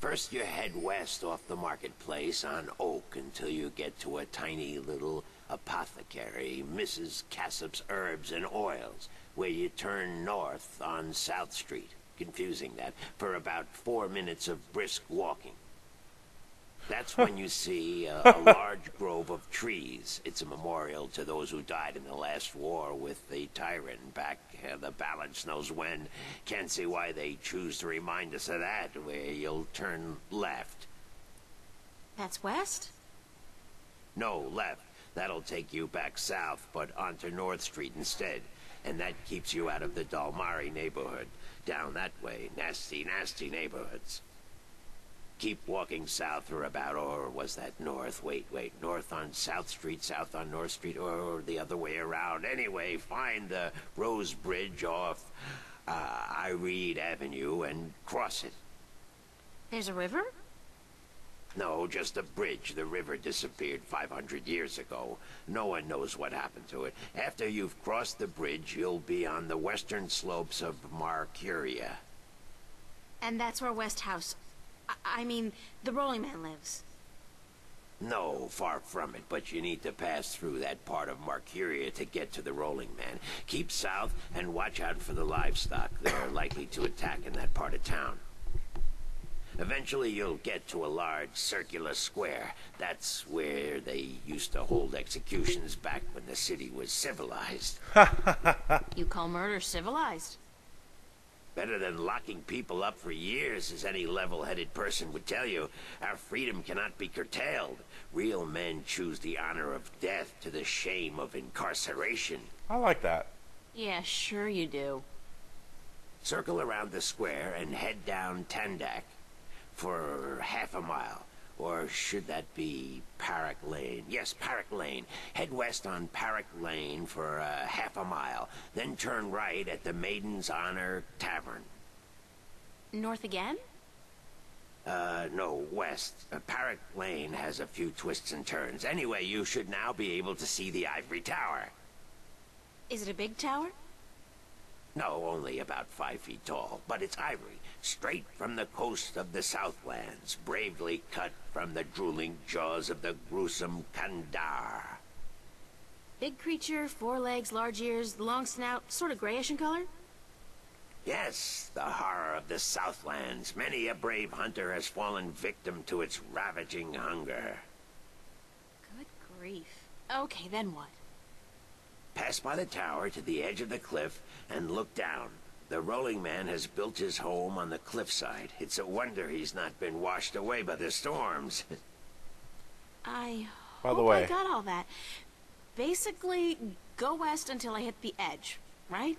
First, you head west off the marketplace on Oak until you get to a tiny little apothecary, Mrs. Cassop's Herbs and Oils, where you turn north on South Street. Confusing that, for about 4 minutes of brisk walking. That's when you see a large grove of trees. It's a memorial to those who died in the last war with the tyrant back the balance knows when. Can't see why they choose to remind us of that, where you'll turn left. That's west? No, left. That'll take you back south, but onto North Street instead. And that keeps you out of the Dalmari neighborhood. Down that way, nasty, nasty neighborhoods. Keep walking south for about, or was that north? Wait, north on South Street, south on North Street, or the other way around. Anyway, find the Rose Bridge off Iread Avenue and cross it. There's a river? No, just a bridge. The river disappeared 500 years ago. No one knows what happened to it. After you've crossed the bridge, you'll be on the western slopes of Marcuria. And that's where West House... I mean, the Rolling Man lives. No, far from it, but you need to pass through that part of Marcuria to get to the Rolling Man. Keep south and watch out for the livestock. They're likely to attack in that part of town. Eventually you'll get to a large circular square. That's where they used to hold executions back when the city was civilized. You call murder civilized? Better than locking people up for years, as any level-headed person would tell you. Our freedom cannot be curtailed. Real men choose the honor of death to the shame of incarceration. I like that. Yeah, sure you do. Circle around the square and head down Tandak for half a mile. Or should that be Park Lane? Yes, Park Lane. Head west on Park Lane for half a mile. Then turn right at the Maiden's Honor Tavern. North again? No, west. Park Lane has a few twists and turns. Anyway, you should now be able to see the Ivory Tower. Is it a big tower? No, only about 5 feet tall, but it's ivory, straight from the coast of the Southlands, bravely cut from the drooling jaws of the gruesome Kandar. Big creature, 4 legs, large ears, long snout, sort of grayish in color? Yes, the horror of the Southlands. Many a brave hunter has fallen victim to its ravaging hunger. Good grief. Okay, then what? Pass by the tower to the edge of the cliff and look down. The rolling man has built his home on the cliffside. It's a wonder he's not been washed away by the storms. I By the hope way, I got all that. Basically, go west until I hit the edge, right?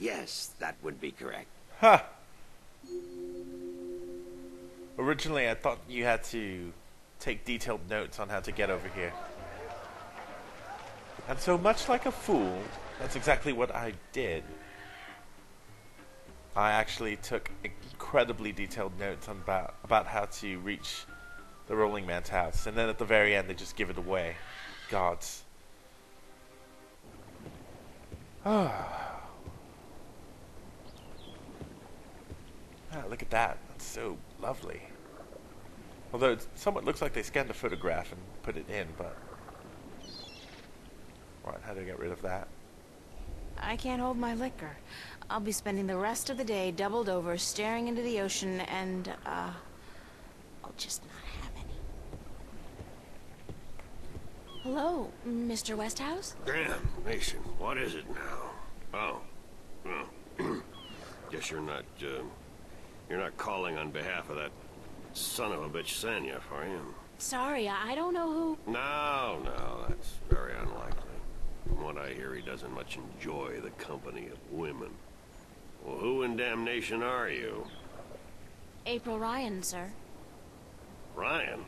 Yes, that would be correct. huh. Originally, I thought you had to take detailed notes on how to get over here. And so much like a fool, that's exactly what I did. I actually took incredibly detailed notes on about how to reach the Rolling Man's house. And then at the very end, they just give it away. Gods. Ah, look at that. That's so lovely. Although it somewhat looks like they scanned a photograph and put it in, but... Right, how do I get rid of that? I can't hold my liquor. I'll be spending the rest of the day doubled over, staring into the ocean, and, I'll just not have any. Hello, Mr. Westhouse? Damn, Mason, what is it now? Oh, well, guess you're not calling on behalf of that son of a bitch Sanyef, are you? Sorry, I don't know who... No, that's very unlikely. From what I hear, he doesn't much enjoy the company of women. Well, who in damnation are you? April Ryan, sir. Ryan?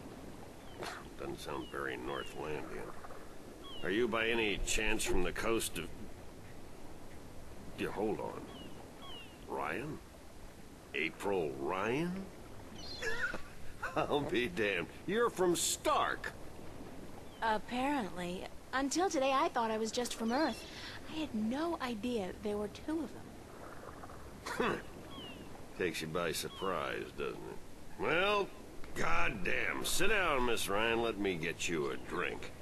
Doesn't sound very Northlandian. Are you by any chance from the coast of... Yeah, hold on. Ryan? April Ryan? I'll be damned. You're from Stark. Apparently. Until today, I thought I was just from Earth. I had no idea there were 2 of them. Takes you by surprise, doesn't it? Well, goddamn. Sit down, Miss Ryan. Let me get you a drink.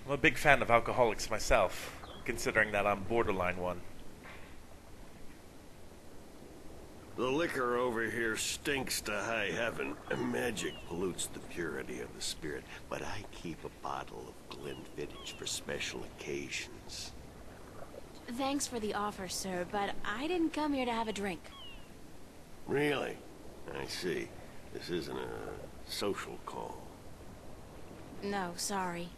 I'm a big fan of alcoholics myself, considering that I'm borderline one. The liquor over here stinks to high heaven. Magic pollutes the purity of the spirit, but I keep a bottle of Glenfiddich for special occasions. Thanks for the offer, sir, but I didn't come here to have a drink. Really? I see. This isn't a social call. No, sorry.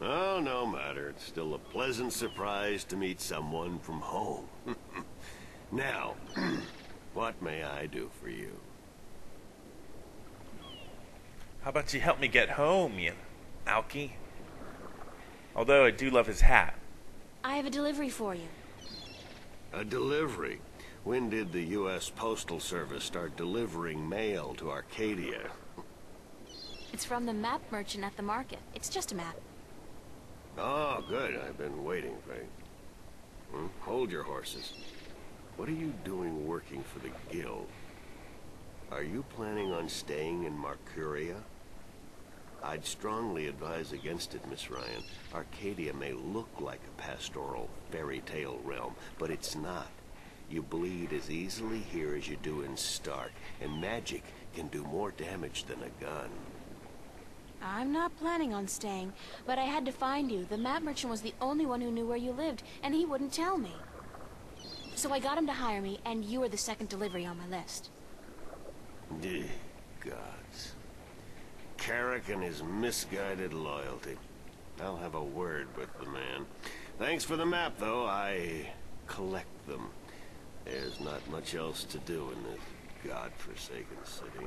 Oh, no matter. It's still a pleasant surprise to meet someone from home. Now, what may I do for you? How about you help me get home, you alky? Although I do love his hat. I have a delivery for you. A delivery? When did the U.S. Postal Service start delivering mail to Arcadia? It's from the map merchant at the market. It's just a map. Oh, good. I've been waiting for you. Hold your horses. What are you doing working for the Guild? Are you planning on staying in Marcuria? I'd strongly advise against it, Miss Ryan. Arcadia may look like a pastoral fairy tale realm, but it's not. You bleed as easily here as you do in Stark, and magic can do more damage than a gun. I'm not planning on staying, but I had to find you. The map merchant was the only one who knew where you lived, and he wouldn't tell me. So I got him to hire me, and you were the second delivery on my list. Gods. Carrick and his misguided loyalty. I'll have a word with the man. Thanks for the map, though. I collect them. There's not much else to do in this godforsaken city.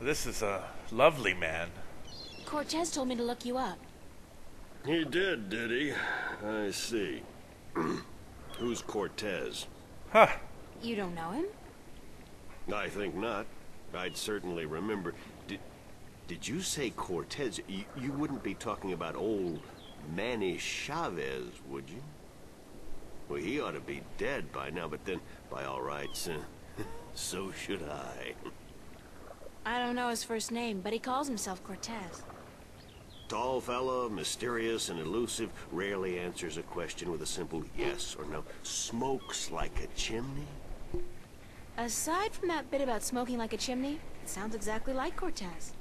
This is a lovely man. Cortez told me to look you up. He did he? I see. Who's Cortez? Huh. You don't know him? I think not. I'd certainly remember. Did you say Cortez? You wouldn't be talking about old Manny Chavez, would you? Well, he ought to be dead by now, but then, by all rights, So should I. I don't know his first name, but he calls himself Cortez. Tall fella, mysterious and elusive, rarely answers a question with a simple yes or no. Smokes like a chimney. Aside from that bit about smoking like a chimney, it sounds exactly like Cortez.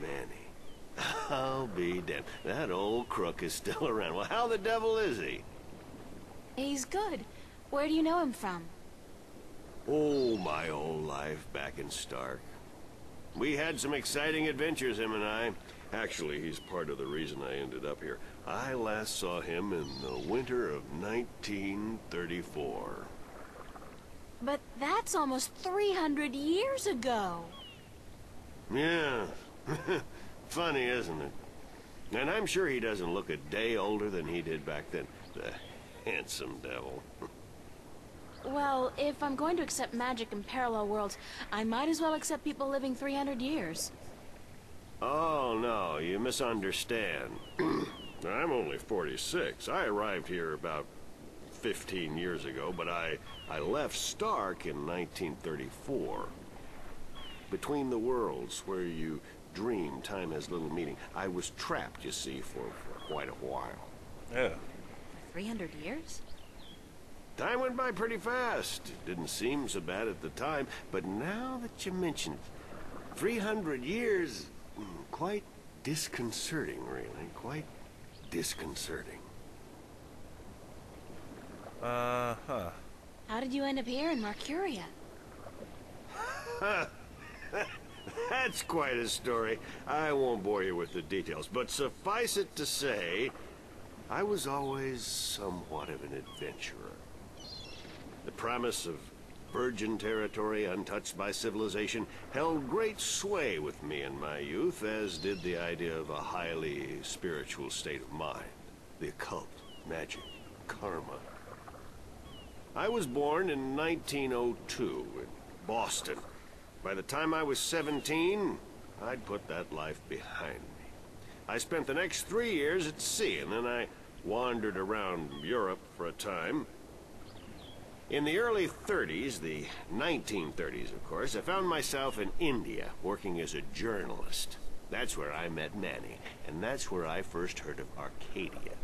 Manny. I'll be damned. That old crook is still around. Well, how the devil is he? He's good. Where do you know him from? Oh, my old life back in Stark. We had some exciting adventures, him and I. Actually, he's part of the reason I ended up here. I last saw him in the winter of 1934. But that's almost 300 years ago. Yeah. Funny, isn't it? And I'm sure he doesn't look a day older than he did back then. The handsome devil. Well, if I'm going to accept magic in parallel worlds, I might as well accept people living 300 years. Oh, no, you misunderstand. I'm only 46. I arrived here about 15 years ago, but I left Stark in 1934. Between the worlds, where you dream time has little meaning, I was trapped, you see, for quite a while. Yeah. 300 years? Time went by pretty fast. It didn't seem so bad at the time, but now that you mention it, 300 years, quite disconcerting, really. Quite disconcerting. Uh-huh. How did you end up here in Mercuria? That's quite a story. I won't bore you with the details, but suffice it to say, I was always somewhat of an adventurer. The promise of virgin territory untouched by civilization held great sway with me in my youth, as did the idea of a highly spiritual state of mind. The occult, magic, karma. I was born in 1902 in Boston. By the time I was 17, I'd put that life behind me. I spent the next 3 years at sea, and then I wandered around Europe for a time. In the early 30s, the 1930s, of course, I found myself in India working as a journalist. That's where I met Manny, and that's where I first heard of Arcadia.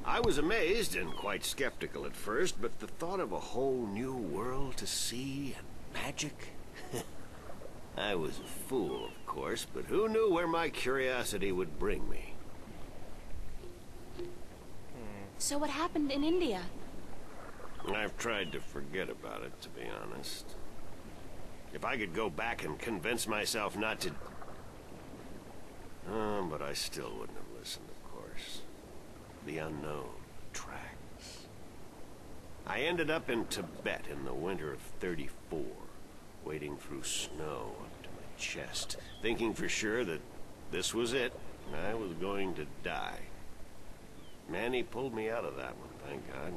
I was amazed and quite skeptical at first, but the thought of a whole new world to see and magic... I was a fool, of course, but who knew where my curiosity would bring me? So what happened in India? I've tried to forget about it, to be honest. If I could go back and convince myself not to... but I still wouldn't have listened, of course. The unknown tracks. I ended up in Tibet in the winter of 34, wading through snow up to my chest, thinking for sure that this was it, and I was going to die. Manny pulled me out of that one, thank God.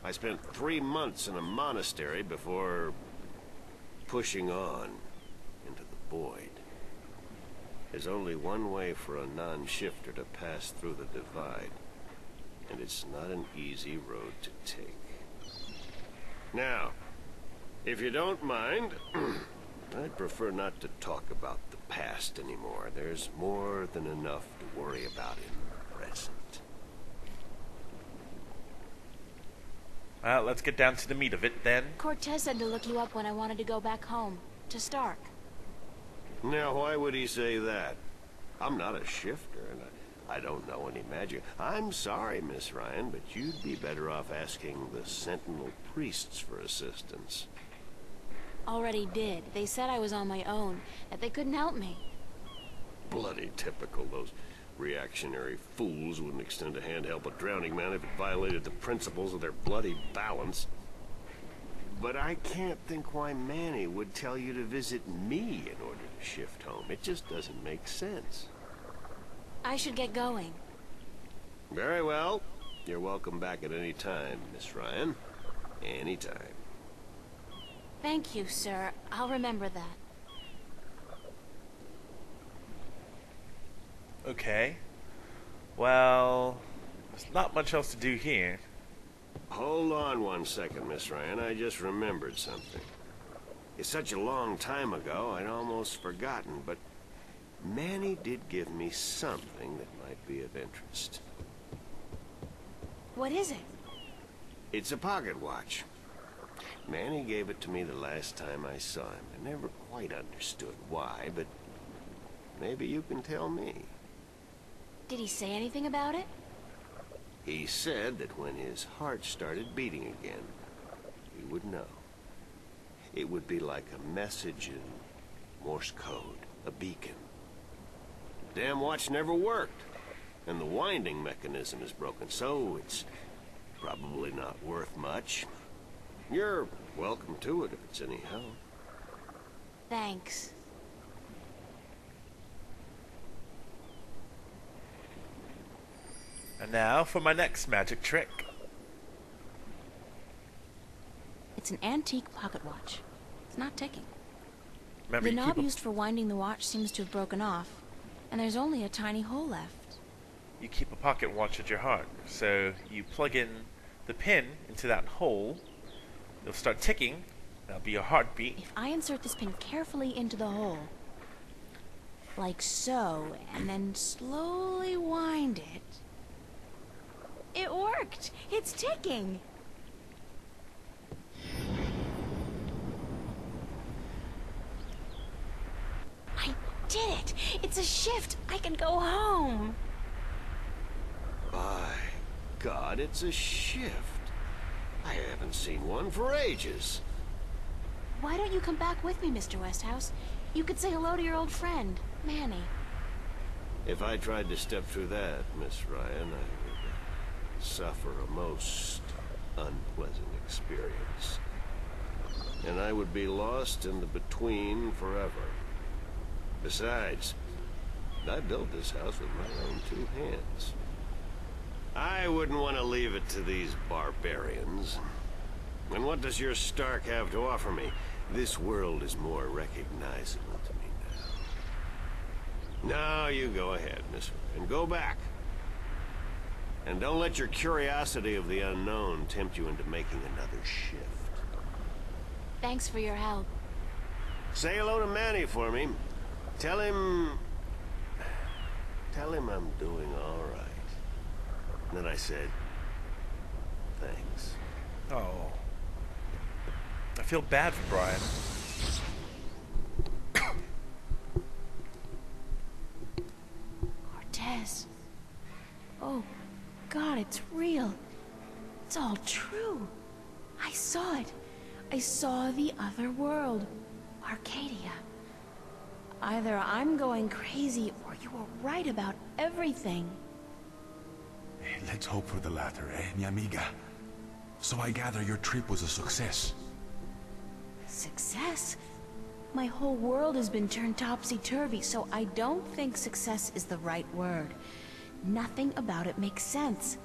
I spent 3 months in a monastery before pushing on into the void. There's only one way for a non-shifter to pass through the divide, and it's not an easy road to take. Now, if you don't mind, I'd prefer not to talk about the past anymore. There's more than enough to worry about in the present. Let's get down to the meat of it, then. Cortez said to look you up when I wanted to go back home, to Stark. Now, why would he say that? I'm not a shifter, and I don't know any magic. I'm sorry, Miss Ryan, but you'd be better off asking the Sentinel priests for assistance. Already did. They said I was on my own, that they couldn't help me. Bloody typical. Those reactionary fools wouldn't extend a hand to help a drowning man if it violated the principles of their bloody balance. But I can't think why Manny would tell you to visit me in order to shift home. It just doesn't make sense. I should get going. Very well. You're welcome back at any time, Miss Ryan. Any time. Thank you, sir. I'll remember that. Okay. Well, there's not much else to do here. Hold on one second, Miss Ryan. I just remembered something. It's such a long time ago, I'd almost forgotten, but Manny did give me something that might be of interest. What is it? It's a pocket watch. Manny gave it to me the last time I saw him. I never quite understood why, but maybe you can tell me. Did he say anything about it? He said that when his heart started beating again, he would know. It would be like a message in Morse code, a beacon. The damn watch never worked, and the winding mechanism is broken, so it's probably not worth much. You're welcome to it if it's any help. Thanks. And now for my next magic trick. It's an antique pocket watch. It's not ticking. Remember, The you knob keep, used for winding the watch seems to have broken off, and there's only a tiny hole left. you keep a pocket watch at your heart. So you plug in the pin into that hole, it'll start ticking, that'll be your heartbeat. If I insert this pin carefully into the hole, like so, and then slowly wind it... It worked! It's ticking! I did it! It's a shift! I can go home! By God, it's a shift. I haven't seen one for ages. Why don't you come back with me, Mr. Westhouse? You could say hello to your old friend, Manny. If I tried to step through that, Miss Ryan, I would suffer a most unpleasant experience. And I would be lost in the between forever. Besides, I built this house with my own two hands. I wouldn't want to leave it to these barbarians. And what does your Stark have to offer me? This world is more recognizable to me now. Now you go ahead, Miss Ryan. Go back. And don't let your curiosity of the unknown tempt you into making another shift. Thanks for your help. Say hello to Manny for me. Tell him I'm doing all right. And then I said, thanks. Oh. I feel bad for Brian. Cortez. Oh, God, it's real. It's all true. I saw it. I saw the other world. Arcadia. Either I'm going crazy, or you were right about everything. Let's hope for the latter, mi amiga? So I gather your trip was a success. Success? My whole world has been turned topsy-turvy, so I don't think success is the right word. Nothing about it makes sense.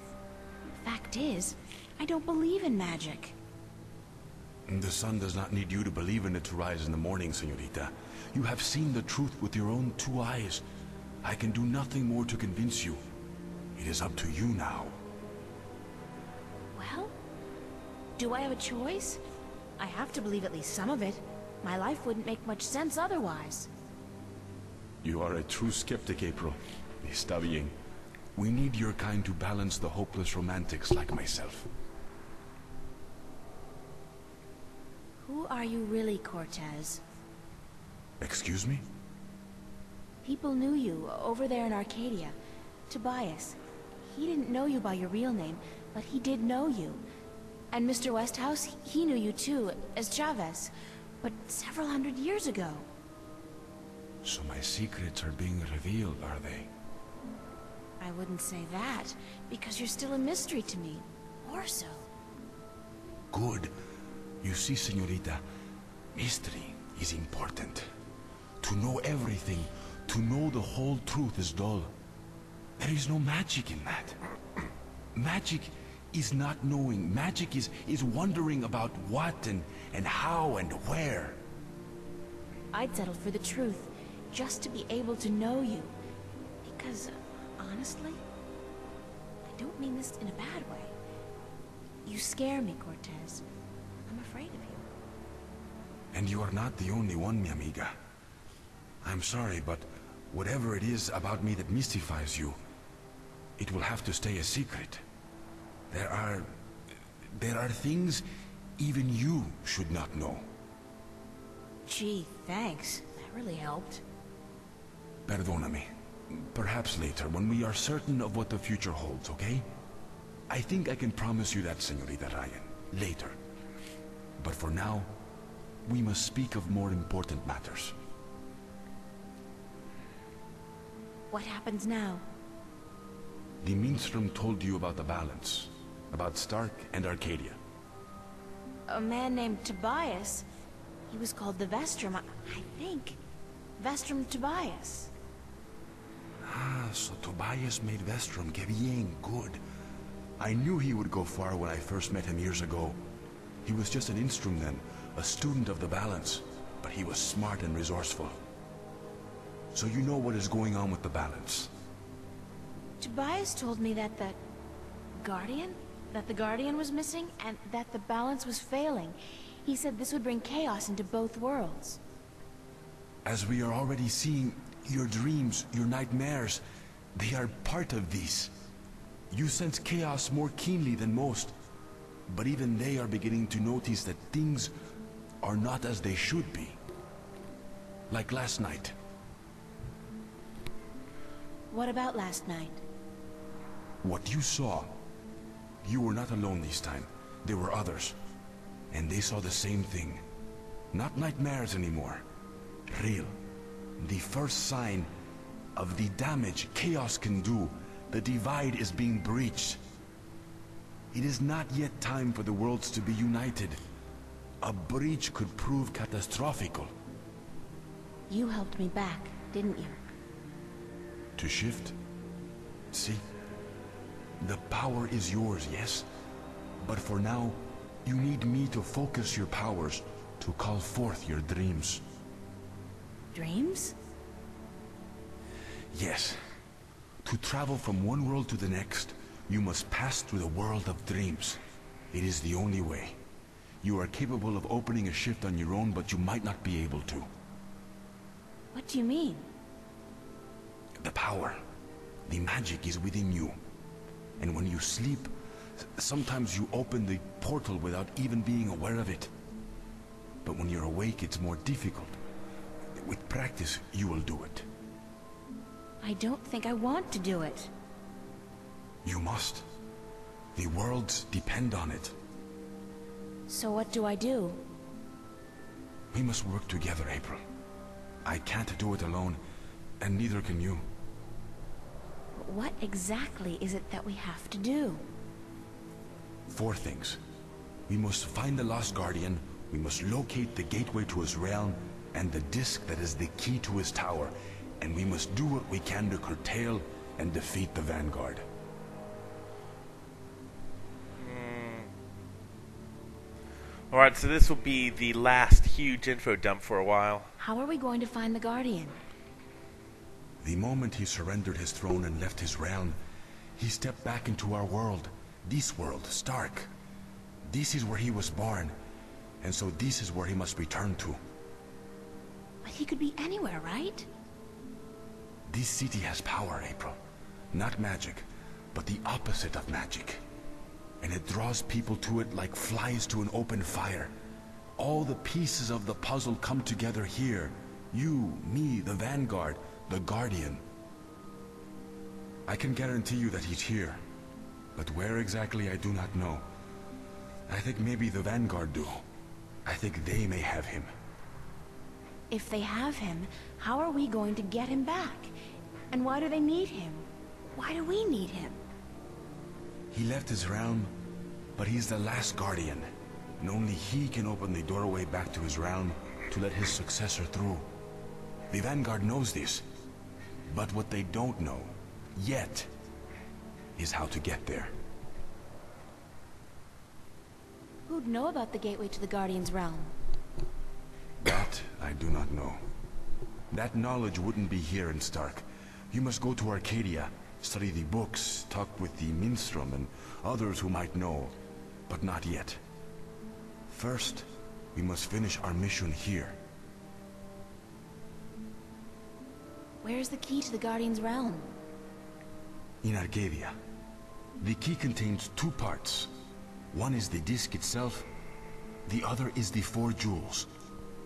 Fact is, I don't believe in magic. The sun does not need you to believe in it to rise in the morning, señorita. You have seen the truth with your own two eyes. I can do nothing more to convince you. It is up to you now. Well, do I have a choice? I have to believe at least some of it. My life wouldn't make much sense otherwise. You are a true skeptic, April. Está bien. We need your kind to balance the hopeless romantics like myself. Who are you really, Cortez? Excuse me? People knew you over there in Arcadia. Tobias. He didn't know you by your real name, but he did know you. And Mr. Westhouse, he knew you too, as Chavez. But several hundred years ago. So my secrets are being revealed, are they? I wouldn't say that, because you're still a mystery to me. Or so. Good. You see, señorita, mystery is important. To know everything, to know the whole truth is dull. There is no magic in that. Magic is not knowing. Magic is wondering about what and how and where. I'd settle for the truth, just to be able to know you. Because, honestly, I don't mean this in a bad way. You scare me, Cortez. I'm afraid of you. And you are not the only one, mi amiga. I'm sorry, but whatever it is about me that mystifies you, it will have to stay a secret. There are things even you should not know. Gee, thanks. That really helped. Perdóname. Perhaps later, when we are certain of what the future holds, okay? I think I can promise you that, Señorita Ryan. Later. But for now, we must speak of more important matters. What happens now? The Minstrom told you about the balance. About Stark and Arcadia. A man named Tobias. He was called the Vestrum, I think. Vestrum Tobias. Ah, so Tobias made Vestrum. Que bien, good. I knew he would go far when I first met him years ago. He was just an Instrum then, a student of the balance, but he was smart and resourceful. So you know what is going on with the balance. Tobias told me that the Guardian? That the Guardian was missing, and that the balance was failing. He said this would bring chaos into both worlds. As we are already seeing, your dreams, your nightmares, they are part of these. You sense chaos more keenly than most, but even they are beginning to notice that things are not as they should be. Like last night. What about last night? What you saw, you were not alone this time. There were others, and they saw the same thing. Not nightmares anymore. Real. The first sign of the damage chaos can do. The divide is being breached. It is not yet time for the worlds to be united. A breach could prove catastrophical. You helped me back, didn't you? To shift? See? The power is yours, yes? But for now, you need me to focus your powers to call forth your dreams. Dreams? Yes. To travel from one world to the next, you must pass through the world of dreams. It is the only way. You are capable of opening a shift on your own, but you might not be able to. What do you mean? The power, the magic is within you. And when you sleep, sometimes you open the portal without even being aware of it. But when you're awake, it's more difficult. With practice, you will do it. I don't think I want to do it. You must. The worlds depend on it. So what do I do? We must work together, April. I can't do it alone, and neither can you. What exactly is it that we have to do? 4 things. We must find the Lost Guardian, we must locate the gateway to his realm, and the disc that is the key to his tower, and we must do what we can to curtail and defeat the Vanguard. Alright, so this will be the last huge info dump for a while. How are we going to find the Guardian? The moment he surrendered his throne and left his realm, he stepped back into our world. This world, Stark. This is where he was born, and so this is where he must return to. But he could be anywhere, right? This city has power, April. Not magic, but the opposite of magic. And it draws people to it like flies to an open fire. All the pieces of the puzzle come together here. You, me, the Vanguard, the Guardian. I can guarantee you that he's here. But where exactly, I do not know. I think maybe the Vanguard do. I think they may have him. If they have him, how are we going to get him back? And why do they need him? Why do we need him? He left his realm, but he's the last Guardian. And only he can open the doorway back to his realm to let his successor through. The Vanguard knows this. But what they don't know, yet, is how to get there. Who'd know about the gateway to the Guardian's realm? That I do not know. That knowledge wouldn't be here in Stark. You must go to Arcadia, study the books, talk with the Minstrom and others who might know. but not yet. First, we must finish our mission here. Where's the key to the Guardian's realm? In Arcadia. The key contains two parts. One is the disc itself, the other is the 4 jewels,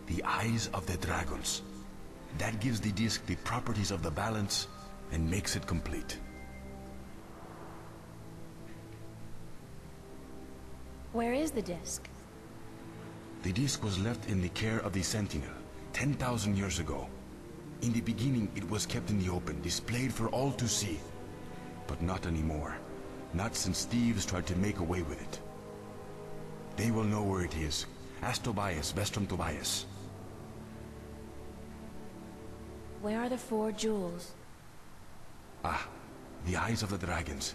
the eyes of the dragons. That gives the disc the properties of the balance and makes it complete. Where is the disc? The disc was left in the care of the Sentinel 10,000 years ago. In the beginning, it was kept in the open, displayed for all to see. But not anymore. Not since thieves tried to make away with it. They will know where it is. Ask Tobias, Vestrum Tobias. Where are the 4 jewels? Ah, the eyes of the dragons.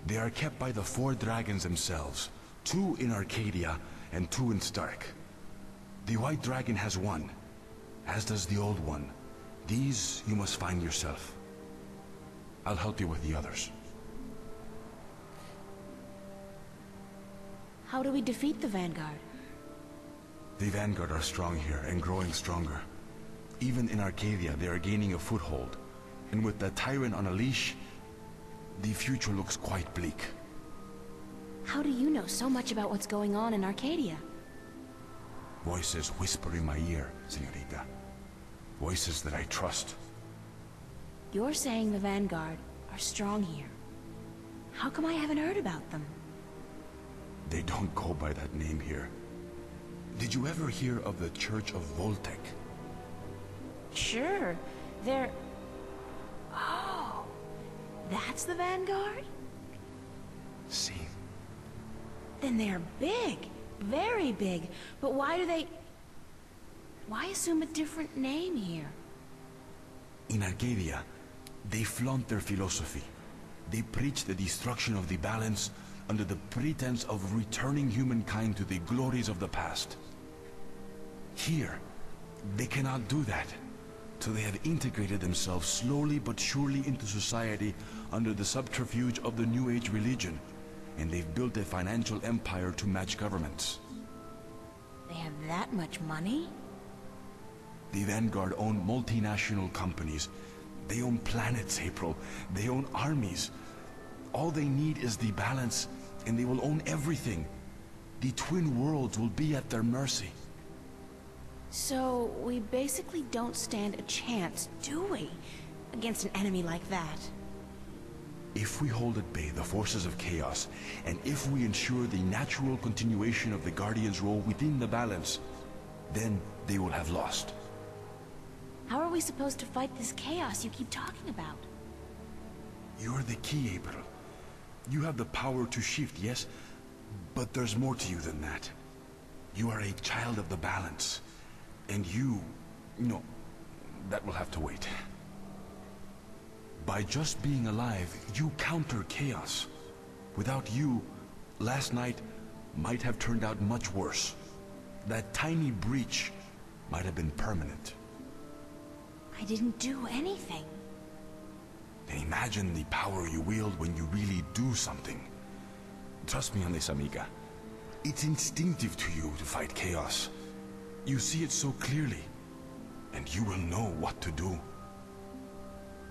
They are kept by the 4 dragons themselves. 2 in Arcadia and 2 in Stark. The white dragon has 1, as does the old one. These you must find yourself. I'll help you with the others. How do we defeat the Vanguard? The Vanguard are strong here and growing stronger. Even in Arcadia, they are gaining a foothold. And with the Tyrant on a leash, the future looks quite bleak. How do you know so much about what's going on in Arcadia? Voices whisper in my ear, señorita. Voices that I trust. You're saying the Vanguard are strong here. How come I haven't heard about them? They don't go by that name here. Did you ever hear of the Church of Voltec? Sure. They're... Oh, that's the Vanguard? See. Then they're big. Very big. But why do they... Why assume a different name here? In Arcadia, they flaunt their philosophy. They preach the destruction of the balance under the pretense of returning humankind to the glories of the past. Here, they cannot do that. So they have integrated themselves slowly but surely into society under the subterfuge of the New Age religion. And they've built a financial empire to match governments. They have that much money? The Vanguard own multinational companies. They own planets, April. They own armies. All they need is the balance, and they will own everything. The twin worlds will be at their mercy. So, we basically don't stand a chance, do we? Against an enemy like that. If we hold at bay the forces of chaos, and if we ensure the natural continuation of the Guardian's role within the balance, then they will have lost. How are we supposed to fight this chaos you keep talking about? You're the key, April. You have the power to shift, yes? But there's more to you than that. You are a child of the balance. And you... No, that will have to wait. By just being alive, you counter chaos. Without you, last night might have turned out much worse. That tiny breach might have been permanent. I didn't do anything. Then imagine the power you wield when you really do something. Trust me on this, amiga. It's instinctive to you to fight chaos. You see it so clearly, and you will know what to do.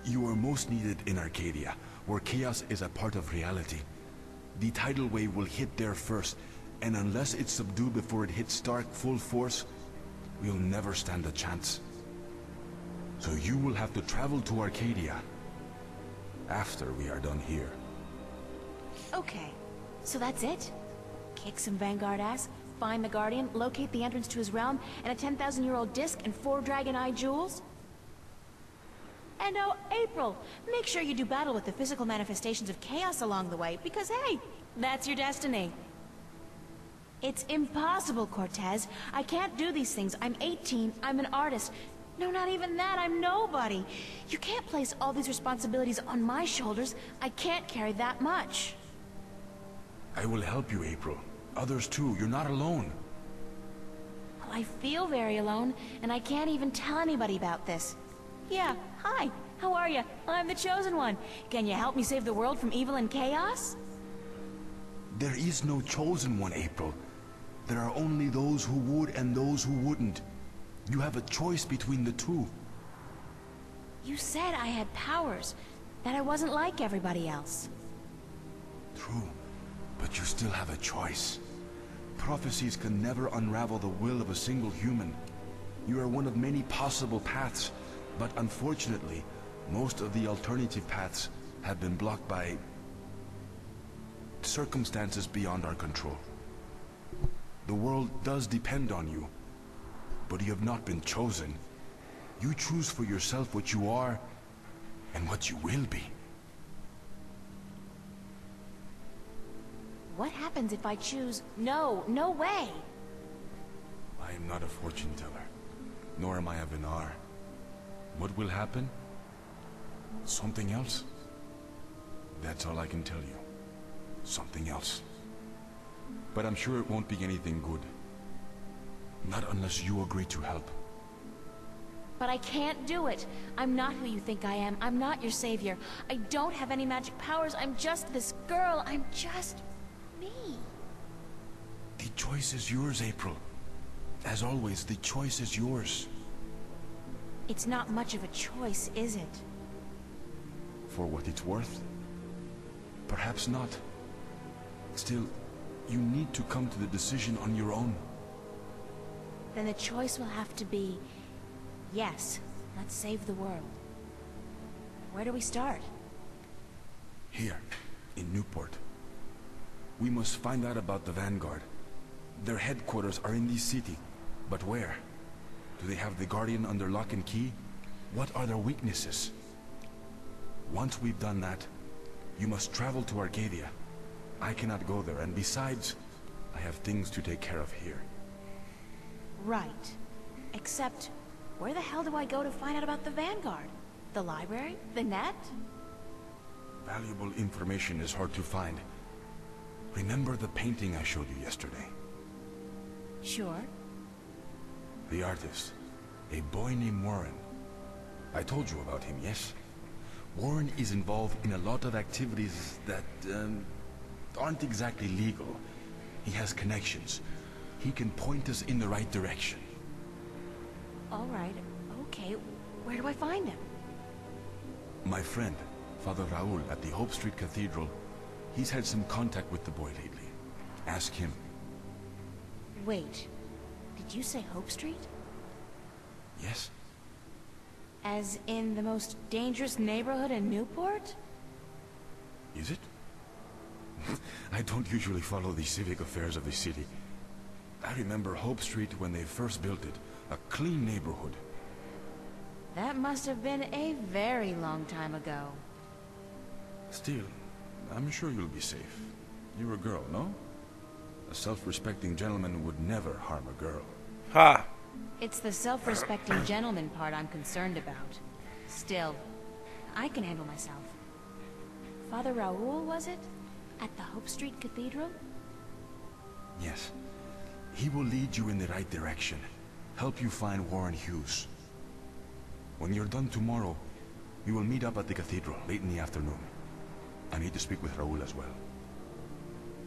You are most needed in Arcadia, where chaos is a part of reality. The tidal wave will hit there first, and unless it's subdued before it hits Stark full force, we'll never stand a chance. So you will have to travel to Arcadia after we are done here. Okay, so that's it? Kick some Vanguard ass, find the Guardian, locate the entrance to his realm, and a 10,000-year-old disc and 4 Dragon-Eye jewels? And oh, April, make sure you do battle with the physical manifestations of chaos along the way, because hey, that's your destiny. It's impossible, Cortez. I can't do these things. I'm 18, I'm an artist. No, not even that, I'm nobody. You can't place all these responsibilities on my shoulders. I can't carry that much. I will help you, April. Others too, you're not alone. Well, I feel very alone, and I can't even tell anybody about this. Yeah, hi, how are you? I'm the Chosen One. Can you help me save the world from evil and chaos? There is no chosen one, April. There are only those who would and those who wouldn't. You have a choice between the two. You said I had powers, that I wasn't like everybody else. True, but you still have a choice. Prophecies can never unravel the will of a single human. You are one of many possible paths, but unfortunately, most of the alternative paths have been blocked by circumstances beyond our control. The world does depend on you, but you have not been chosen. You choose for yourself what you are and what you will be. What happens if I choose no? No way! I am not a fortune teller, nor am I a Vinar. What will happen? Something else. That's all I can tell you. Something else. But I'm sure it won't be anything good. Not unless you agree to help. But I can't do it. I'm not who you think I am. I'm not your savior. I don't have any magic powers. I'm just this girl. I'm just me. The choice is yours, April. As always, the choice is yours. It's not much of a choice, is it? For what it's worth? Perhaps not. Still, you need to come to the decision on your own. Then the choice will have to be, yes, let's save the world. Where do we start? Here, in Newport. We must find out about the Vanguard. Their headquarters are in this city, but where? Do they have the Guardian under lock and key? What are their weaknesses? Once we've done that, you must travel to Arcadia. I cannot go there, and besides, I have things to take care of here. Right. Except, where the hell do I go to find out about the Vanguard? The library? The net? Valuable information is hard to find. Remember the painting I showed you yesterday? Sure. The artist, a boy named Warren. I told you about him, yes? Warren is involved in a lot of activities that, aren't exactly legal. He has connections. He can point us in the right direction. All right, okay. Where do I find him? My friend, Father Raul at the Hope Street Cathedral, he's had some contact with the boy lately. Ask him. Wait, did you say Hope Street? Yes? As in the most dangerous neighborhood in Newport? Is it? I don't usually follow the civic affairs of the city. I remember Hope Street when they first built it. A clean neighborhood. That must have been a very long time ago. Still, I'm sure you'll be safe. You're a girl, no? A self-respecting gentleman would never harm a girl. Ha! It's the self-respecting gentleman part I'm concerned about. Still, I can handle myself. Father Raul, was it? At the Hope Street Cathedral? Yes. He will lead you in the right direction. Help you find Warren Hughes. When you're done tomorrow, we will meet up at the cathedral late in the afternoon. I need to speak with Raul as well.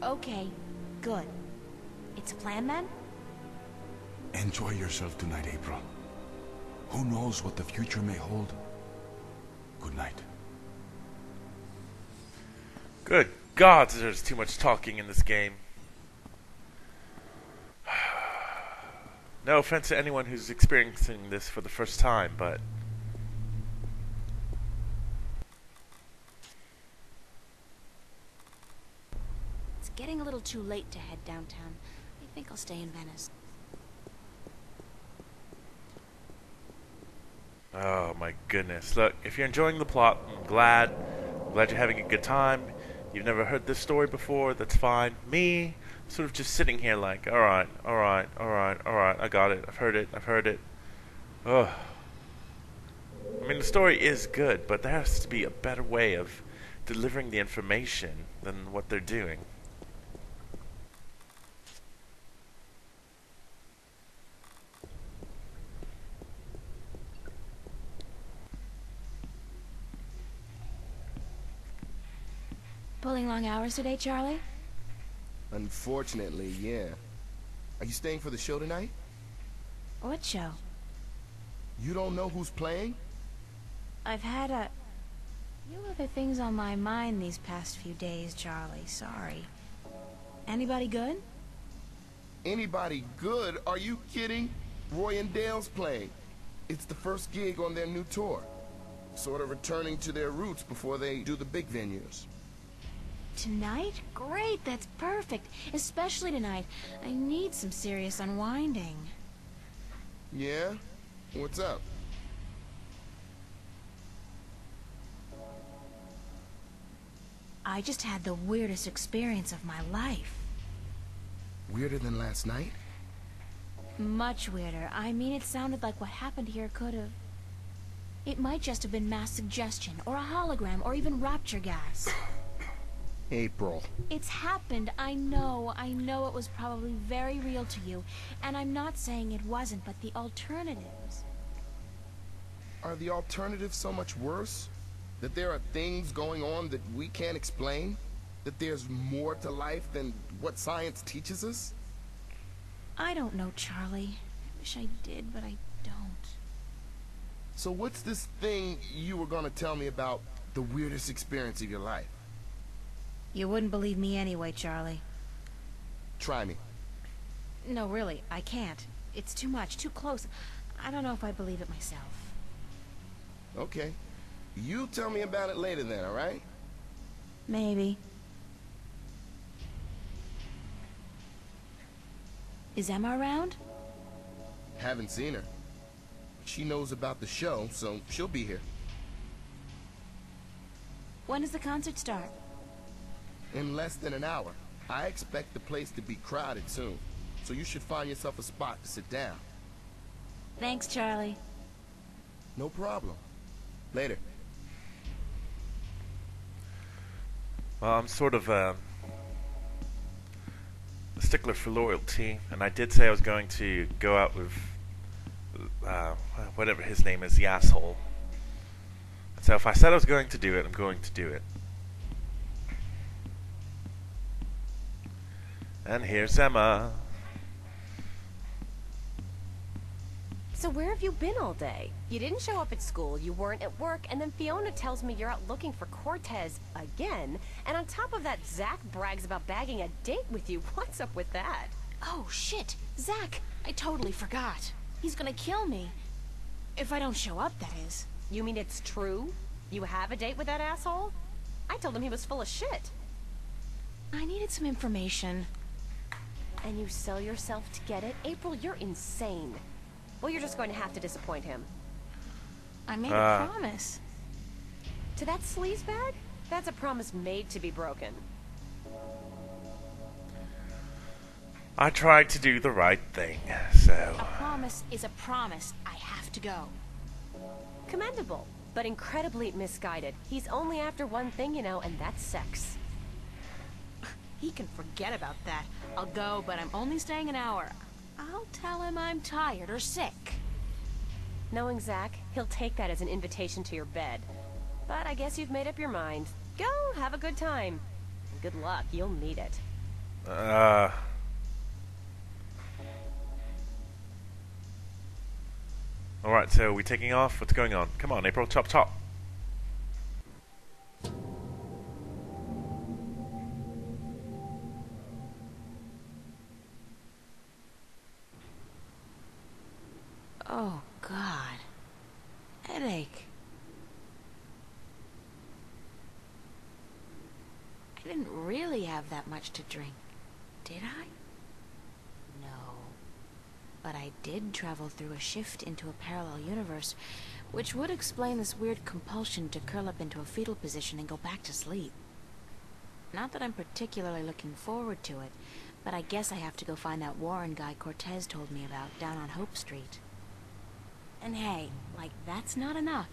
Okay, good. It's a plan then? Enjoy yourself tonight, April. Who knows what the future may hold? Good night. Good God, there's too much talking in this game. No offense to anyone who's experiencing this for the first time, but... It's getting a little too late to head downtown. I think I'll stay in Venice. Oh my goodness. Look, if you're enjoying the plot, I'm glad. I'm glad you're having a good time. You've never heard this story before, that's fine. Me, sort of just sitting here like, alright, I got it, I've heard it. Ugh. I mean, the story is good, but there has to be a better way of delivering the information than what they're doing. Pulling long hours today, Charlie? Unfortunately, yeah. Are you staying for the show tonight? What show? You don't know who's playing? I've had a few other things on my mind these past few days, Charlie. Sorry. Anybody good? Anybody good? Are you kidding? Roy and Dale's playing. It's the first gig on their new tour. Sort of returning to their roots before they do the big venues. Tonight? Great, that's perfect. Especially tonight. I need some serious unwinding. Yeah? What's up? I just had the weirdest experience of my life. Weirder than last night? Much weirder. I mean, it sounded like what happened here could have... It might just have been mass suggestion, or a hologram, or even rapture gas. April. It's happened, I know it was probably very real to you, and I'm not saying it wasn't, but the alternatives... Are the alternatives so much worse? That there are things going on that we can't explain? That there's more to life than what science teaches us? I don't know, Charlie. I wish I did, but I don't. So what's this thing you were gonna tell me about the weirdest experience of your life? You wouldn't believe me anyway, Charlie. Try me. No, really, I can't. It's too much, too close. I don't know if I believe it myself. Okay. You tell me about it later then, alright? Maybe. Is Emma around? Haven't seen her. She knows about the show, so she'll be here. When does the concert start? In less than an hour. I expect the place to be crowded soon, so you should find yourself a spot to sit down. Thanks, Charlie. No problem. Later. Well, I'm sort of a stickler for loyalty, and I did say I was going to go out with whatever his name is, the asshole. So if I said I was going to do it, I'm going to do it. And here's Emma. So where have you been all day? You didn't show up at school, you weren't at work, and then Fiona tells me you're out looking for Cortez again, and on top of that, Zach brags about bagging a date with you. What's up with that? Oh, shit! Zach! I totally forgot. He's gonna kill me. If I don't show up, that is. You mean it's true? You have a date with that asshole? I told him he was full of shit. I needed some information. And you sell yourself to get it? April, you're insane. Well, you're just going to have to disappoint him. I made a promise. To that sleazebag? That's a promise made to be broken. I tried to do the right thing, so... A promise is a promise. I have to go. Commendable, but incredibly misguided. He's only after one thing, you know, and that's sex. He can forget about that. I'll go, but I'm only staying an hour. I'll tell him I'm tired or sick. Knowing Zach, he'll take that as an invitation to your bed. But I guess you've made up your mind. Go, have a good time. Good luck, you'll need it. Alright, so are we taking off? What's going on? Come on, April, chop chop. Oh, God. Headache. I didn't really have that much to drink, did I? No. But I did travel through a shift into a parallel universe, which would explain this weird compulsion to curl up into a fetal position and go back to sleep. Not that I'm particularly looking forward to it, but I guess I have to go find that Warren guy Cortez told me about down on Hope Street. And hey, like that's not enough.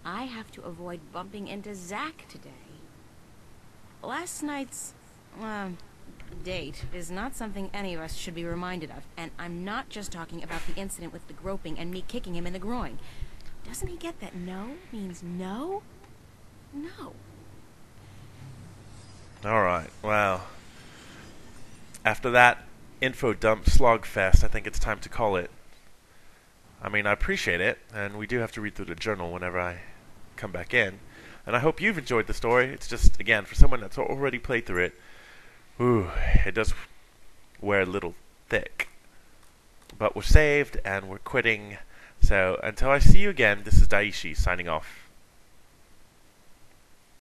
I have to avoid bumping into Zach today. Last night's, date is not something any of us should be reminded of, and I'm not just talking about the incident with the groping and me kicking him in the groin. Doesn't he get that no means no? No. Alright, well... after that info dump slogfest, I think it's time to call it. I mean, I appreciate it, and we do have to read through the journal whenever I come back in. And I hope you've enjoyed the story. It's just, again, for someone that's already played through it, ooh, it does wear a little thick. But we're saved, and we're quitting. So, until I see you again, this is Daishi signing off.